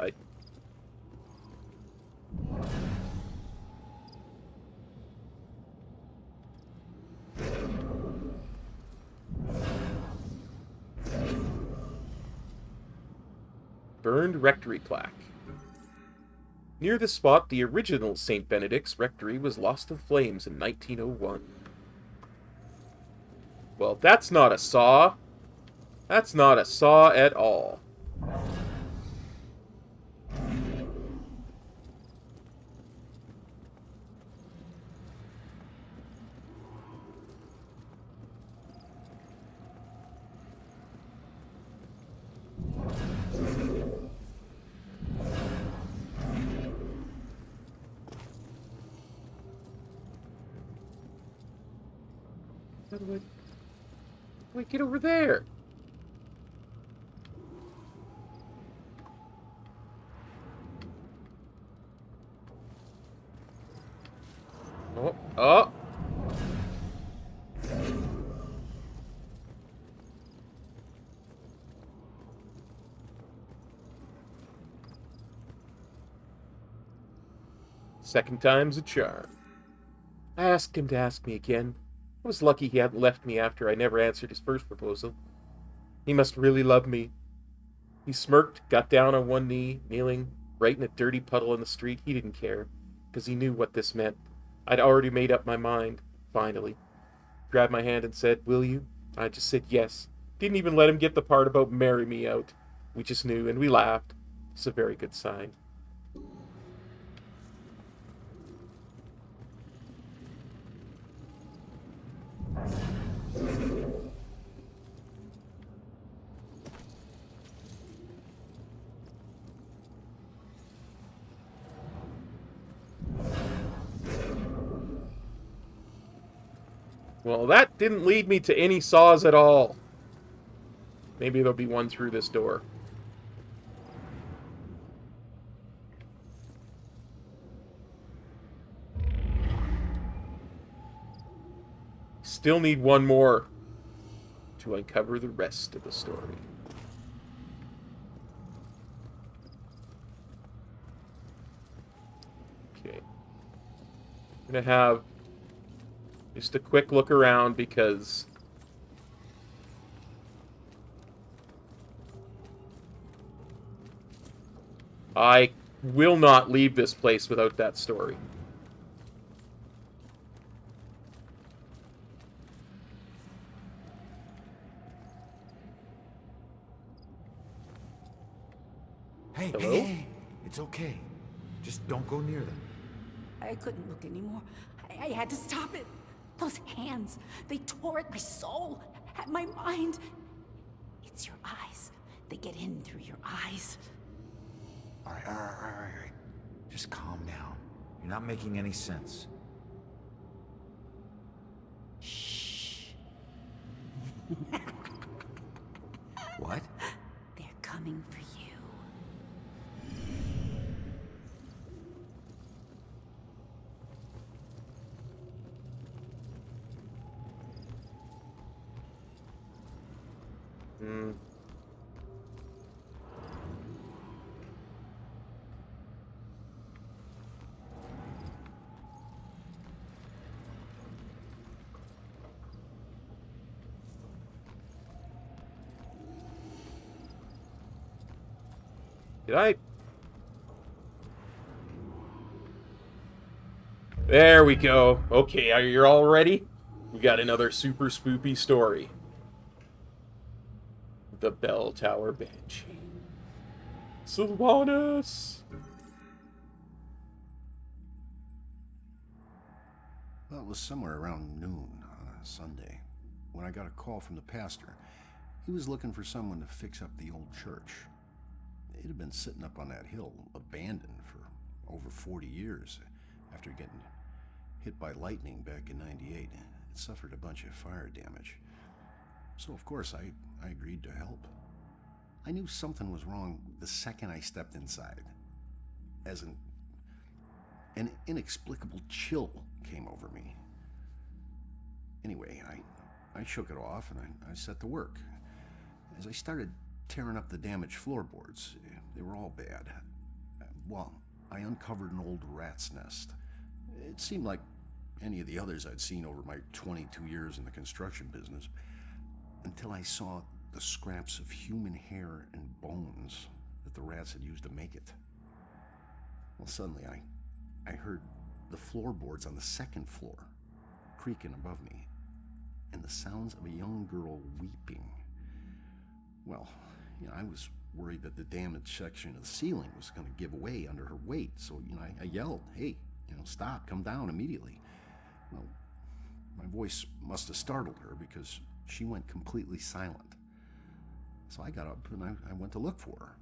Burned rectory plaque. Near this spot, the original St. Benedict's rectory was lost to flames in 1901. Well, that's not a saw. That's not a saw at all. How do I get over there? Oh, oh. Second time's a charm. I asked him to ask me again. I was lucky he hadn't left me after I never answered his first proposal. He must really love me. He smirked, got down on one knee, kneeling right in a dirty puddle in the street. He didn't care, because he knew what this meant. I'd already made up my mind, finally. grabbed my hand and said, "Will you?" I just said yes. Didn't even let him get the part about marry me out. We just knew, and we laughed. It's a very good sign. Well, that didn't lead me to any saws at all. Maybe there'll be one through this door. Still need one more to uncover the rest of the story. Okay. I'm gonna have just a quick look around because I will not leave this place without that story. Hey, Hello? hey, it's okay. Just don't go near them. I couldn't look anymore. I had to stop it. Those hands, they tore at my soul, at my mind. It's your eyes. They get in through your eyes. All right. Just calm down. You're not making any sense. Shh. What? They're coming for you. Did I? There we go. Okay, are you all ready? We got another super spoopy story. The Bell Tower Banshee. Sylvanas! Well, it was somewhere around noon on a Sunday when I got a call from the pastor. He was looking for someone to fix up the old church. It had been sitting up on that hill, abandoned for over 40 years. After getting hit by lightning back in '98, it suffered a bunch of fire damage. So, of course, I agreed to help. I knew something was wrong the second I stepped inside. As an inexplicable chill came over me. Anyway, I shook it off and I set to work. As I started tearing up the damaged floorboards, they were all bad. Well, I uncovered an old rat's nest. It seemed like any of the others I'd seen over my 22 years in the construction business, until I saw the scraps of human hair and bones that the rats had used to make it. Well, suddenly I heard the floorboards on the second floor creaking above me, and the sounds of a young girl weeping. Well, I was worried that the damaged section of the ceiling was going to give away under her weight, so, I yelled, "Hey, stop, come down immediately." Well, my voice must have startled her because she went completely silent. So I got up and I went to look for her.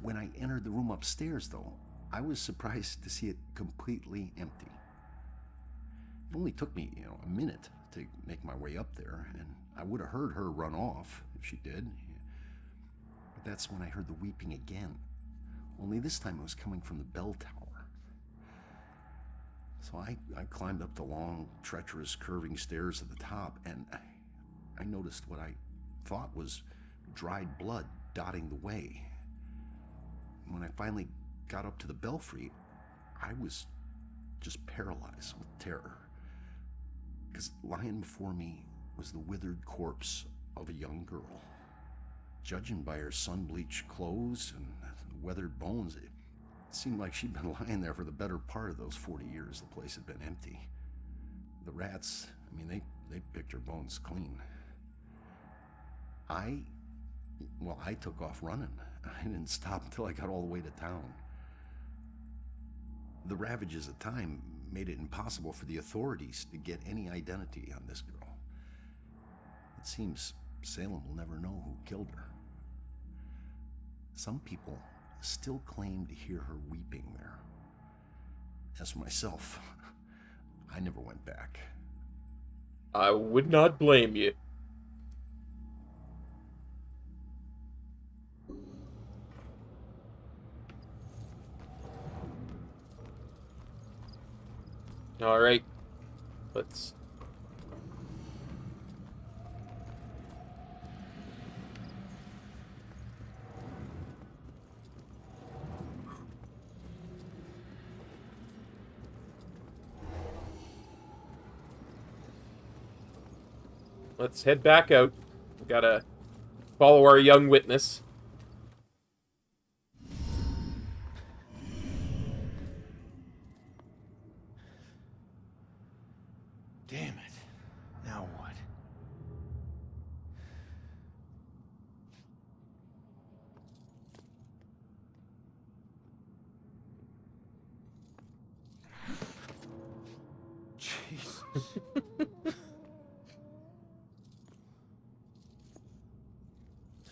When I entered the room upstairs, though, I was surprised to see it completely empty. It only took me, a minute to make my way up there, and I would have heard her run off if she did. But that's when I heard the weeping again. Only this time it was coming from the bell tower. So I climbed up the long, treacherous, curving stairs at the top, and I noticed what I thought was dried blood dotting the way. When I finally got up to the belfry, I was just paralyzed with terror. Because lying before me was the withered corpse of a young girl. Judging by her sun-bleached clothes and weathered bones, it seemed like she'd been lying there for the better part of those 40 years the place had been empty. The rats, They picked her bones clean. I took off running. I didn't stop until I got all the way to town. The ravages of time made it impossible for the authorities to get any identity on this girl. It seems Salem will never know who killed her. Some people still claim to hear her weeping there. As for myself, I never went back. I would not blame you. All right, let's. Let's head back out. We gotta follow our young witness. Damn it. Now what? Jesus.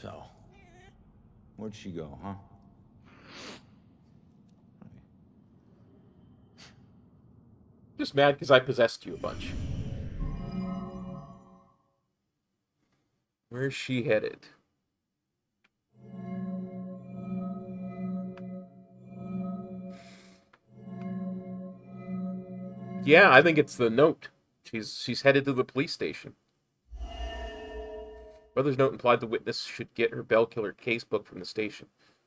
So, where'd she go, huh? Just mad because I possessed you a bunch. Where's she headed? Yeah, I think it's the note. She's headed to the police station. Brother's note implied the witness should get her bell killer case book from the station.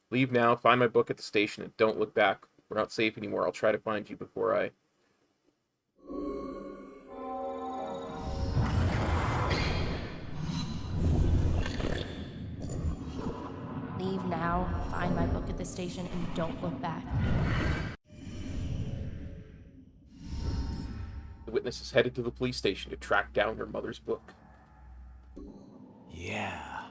Leave now, find my book at the station, and don't look back. We're not safe anymore. I'll try to find you before I... Leave now, find my book at the station, and don't look back. The witness is headed to the police station to track down her mother's book. Yeah.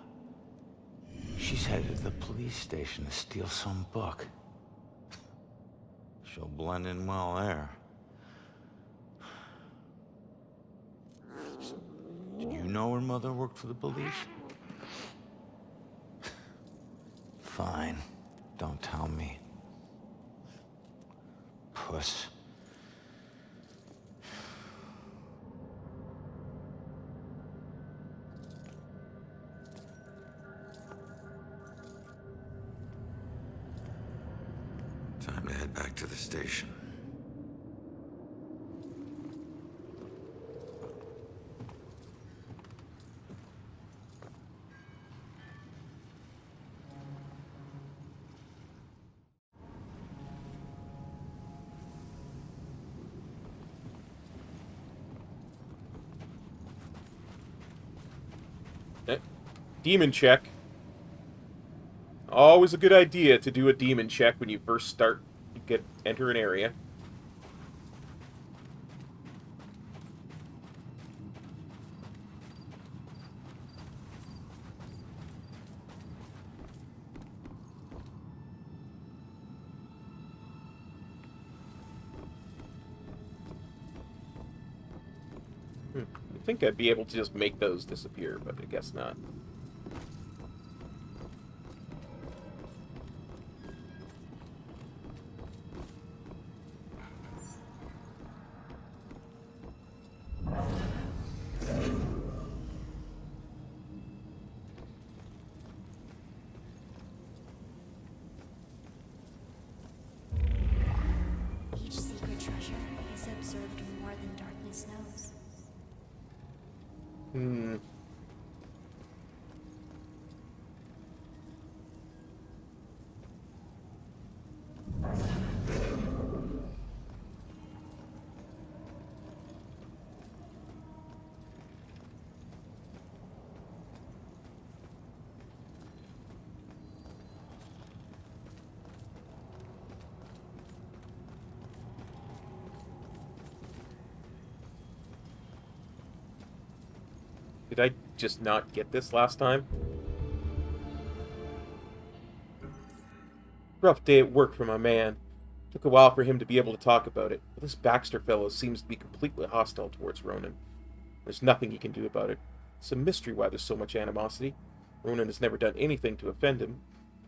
She's headed to the police station to steal some book. She'll blend in well there. Did you know her mother worked for the police? Fine. Don't tell me. Puss. Time to head back to the station. Demon check. Always a good idea to do a demon check when you first start. Enter an area. I think I'd be able to just make those disappear, but I guess not. Each secret treasure is observed more than darkness knows. Did I just not get this last time? Rough day at work for my man. Took a while for him to be able to talk about it, but this Baxter fellow seems to be completely hostile towards Ronan. There's nothing he can do about it. It's a mystery why there's so much animosity. Ronan has never done anything to offend him.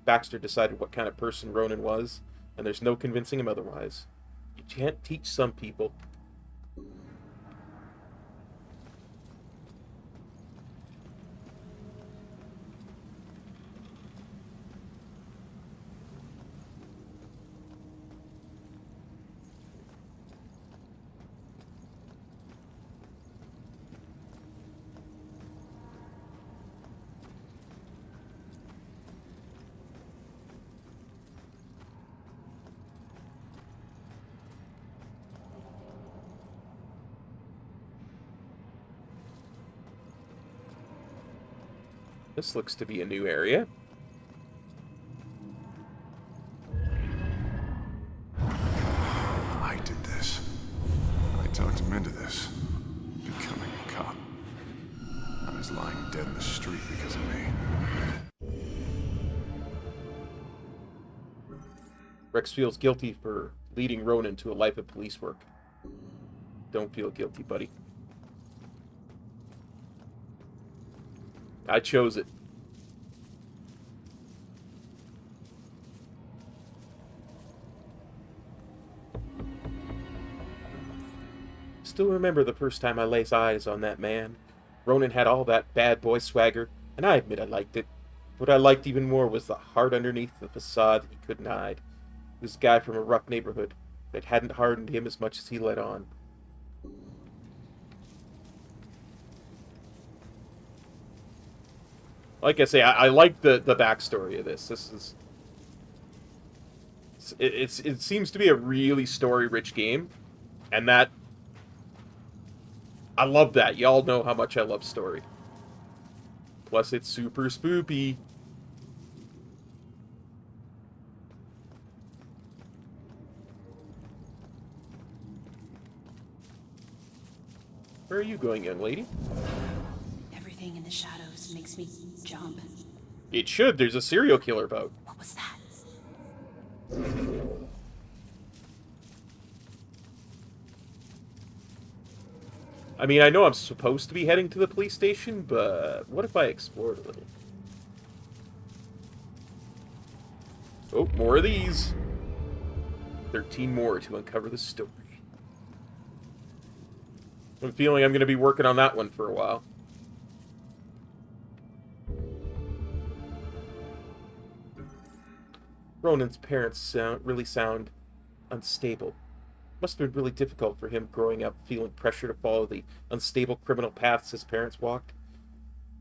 Baxter decided what kind of person Ronan was, and there's no convincing him otherwise. You can't teach some people. This looks to be a new area. I did this. I talked him into this. Becoming a cop. I was lying dead in the street because of me. Rex feels guilty for leading Ronan to a life of police work. Don't feel guilty, buddy. I chose it. Still remember the first time I laid eyes on that man. Ronan had all that bad boy swagger, and I admit I liked it. What I liked even more was the heart underneath the facade that he couldn't hide. He was a guy from a rough neighborhood that hadn't hardened him as much as he let on. Like I say, I like the backstory of this. This is it seems to be a really story-rich game, and that I love that. Y'all know how much I love story. Plus, it's super spoopy. Where are you going, young lady? Everything in the shadows makes me jump. It should. There's a serial killer about. What was that? I mean, I know I'm supposed to be heading to the police station, but what if I explored a little? Oh, more of these. 13 more to uncover the story. I'm feeling I'm going to be working on that one for a while. Ronan's parents really sound unstable. Must have been really difficult for him growing up, feeling pressure to follow the unstable criminal paths his parents walked.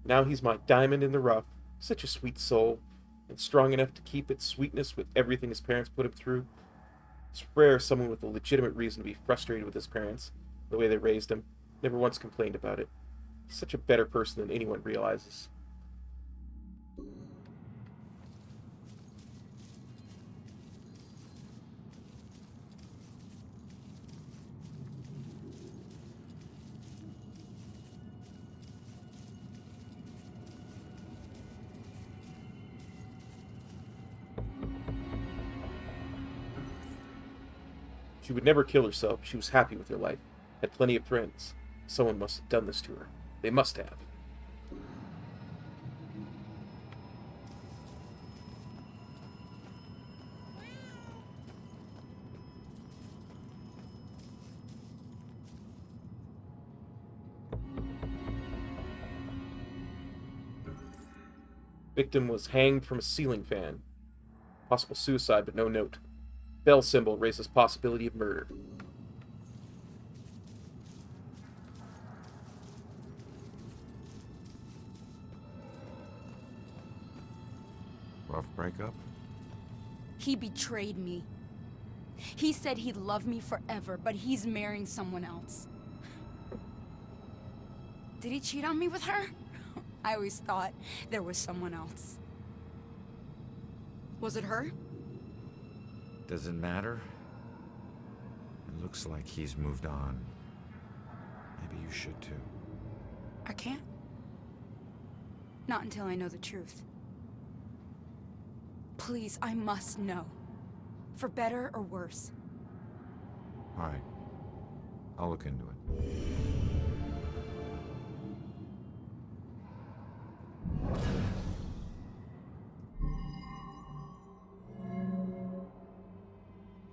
Now he's my diamond in the rough, such a sweet soul, and strong enough to keep its sweetness with everything his parents put him through. It's rare someone with a legitimate reason to be frustrated with his parents, the way they raised him, never once complained about it. He's such a better person than anyone realizes. She would never kill herself. She was happy with her life. Had plenty of friends. Someone must have done this to her. They must have. Victim was hanged from a ceiling fan. Possible suicide, but no note. Bell symbol raises possibility of murder. Rough breakup? He betrayed me. He said he'd love me forever, but he's marrying someone else. Did he cheat on me with her? I always thought there was someone else. Was it her? Does it matter? It looks like he's moved on. Maybe you should too. I can't. Not until I know the truth. Please, I must know. For better or worse. All right. I'll look into it.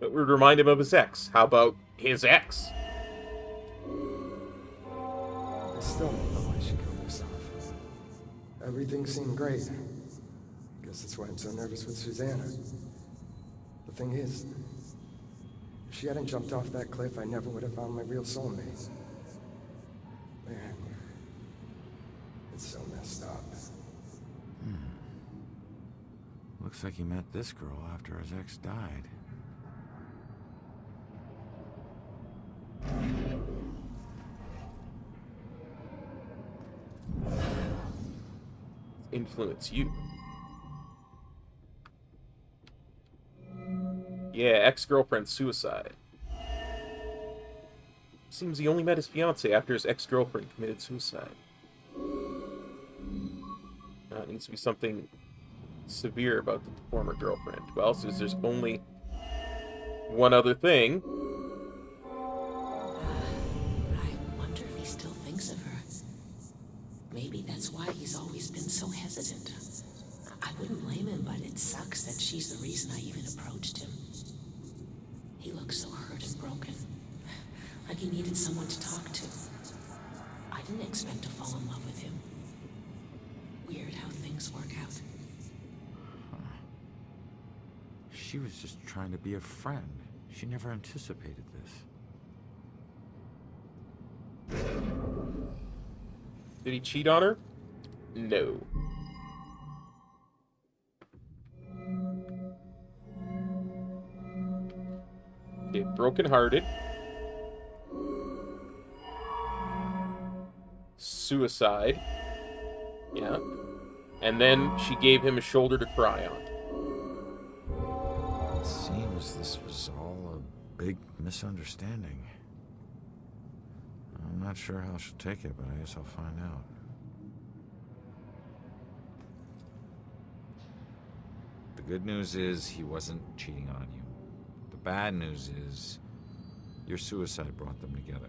It would remind him of his ex. How about his ex? I still don't know why she killed herself. Everything seemed great. Guess that's why I'm so nervous with Susanna. The thing is, if she hadn't jumped off that cliff, I never would have found my real soulmate. Man, it's so messed up. Looks like he met this girl after his ex died. Influence you. Yeah, ex-girlfriend suicide. Seems he only met his fiancée after his ex-girlfriend committed suicide. It needs to be something severe about the former girlfriend. Well, since there's only one other thing. I wonder if he still thinks of her. Maybe that's why he's always been so hesitant. I wouldn't blame him, but it sucks that she's the reason I even approached him. He looks so hurt and broken. Like he needed someone to talk to. I didn't expect to fall in love with him. Weird how things work out. She was just trying to be a friend. She never anticipated this. Did he cheat on her? No. Okay, broken-hearted. Suicide. Yeah. And then she gave him a shoulder to cry on. It seems this was all a big misunderstanding. I'm not sure how she'll take it, but I guess I'll find out. The good news is he wasn't cheating on you. The bad news is your suicide brought them together.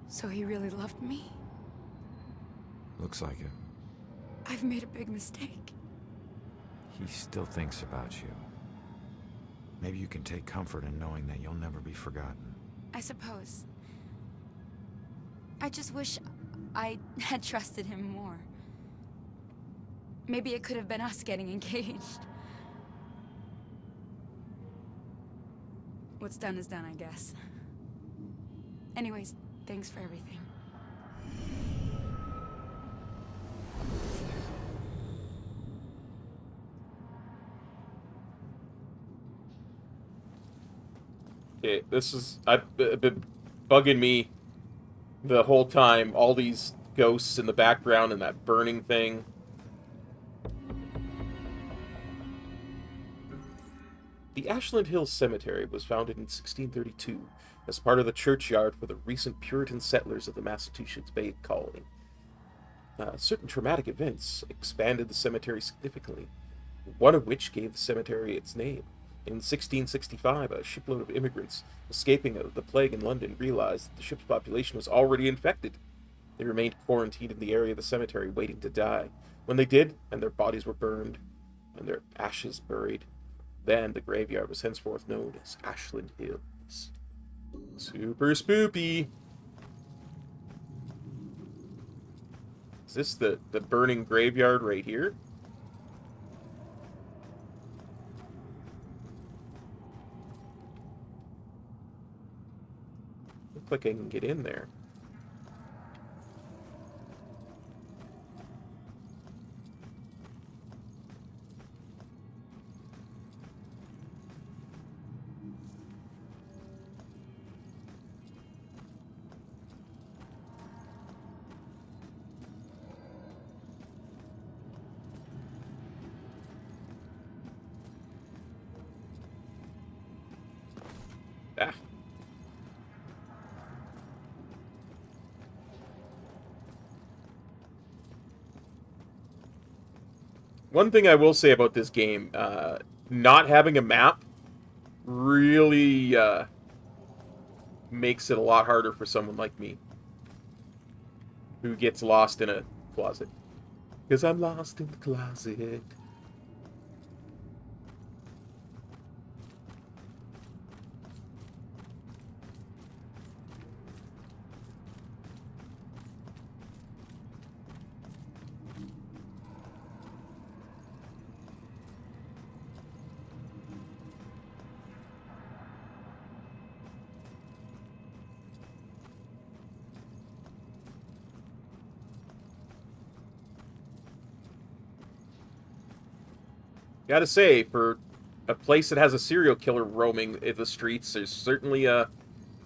So he really loved me? Looks like it. I've made a big mistake. He still thinks about you. Maybe you can take comfort in knowing that you'll never be forgotten. I suppose. I just wish I had trusted him more. Maybe it could have been us getting engaged. What's done is done, I guess. Anyways, thanks for everything. Okay, this is... I've been bugging me the whole time. All these ghosts in the background and that burning thing. The Ashland Hills Cemetery was founded in 1632 as part of the churchyard for the recent Puritan settlers of the Massachusetts Bay Colony. Certain traumatic events expanded the cemetery significantly, one of which gave the cemetery its name. In 1665, a shipload of immigrants escaping the plague in London realized that the ship's population was already infected. They remained quarantined in the area of the cemetery, waiting to die. When they did, and their bodies were burned, and their ashes buried, then the graveyard was henceforth known as Ashland Hills. Super spoopy! Is this the burning graveyard right here? Looks like I can get in there. Ah. One thing I will say about this game, not having a map really makes it a lot harder for someone like me, who gets lost in a closet. Because I'm lost in the closet. Gotta say, for a place that has a serial killer roaming the streets, there's certainly a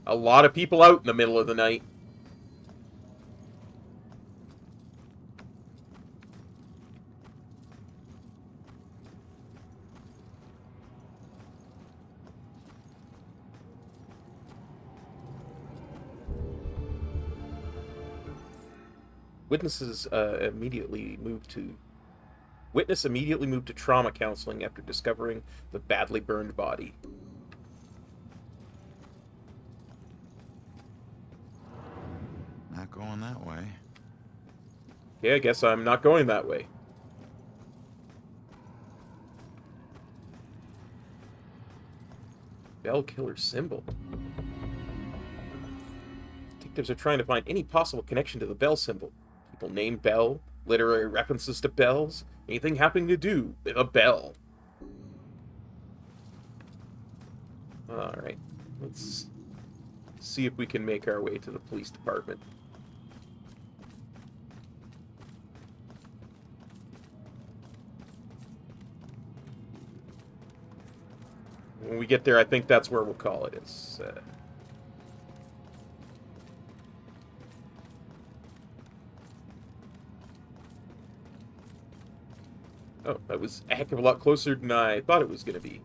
lot of people out in the middle of the night. Witness immediately moved to trauma counseling after discovering the badly burned body. Not going that way. Okay, I guess I'm not going that way. Bell killer symbol. Detectives are trying to find any possible connection to the bell symbol. People named Bell, literary references to bells, anything having to do with a bell. Alright, let's see if we can make our way to the police department. When we get there, I think that's where we'll call it. It's, oh, that was a heck of a lot closer than I thought it was going to be.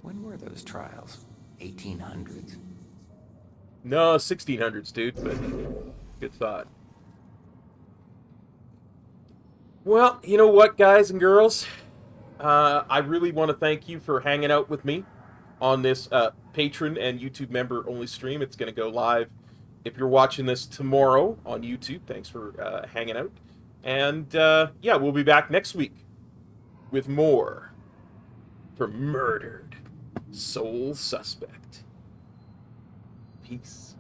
When were those trials? 1800s? No, 1600s, dude, but good thought. Well, you know what, guys and girls? I really want to thank you for hanging out with me on this patron and YouTube member only stream. It's going to go live if you're watching this tomorrow on YouTube. Thanks for hanging out. And yeah, we'll be back next week with more for Murdered Soul Suspect. Peace.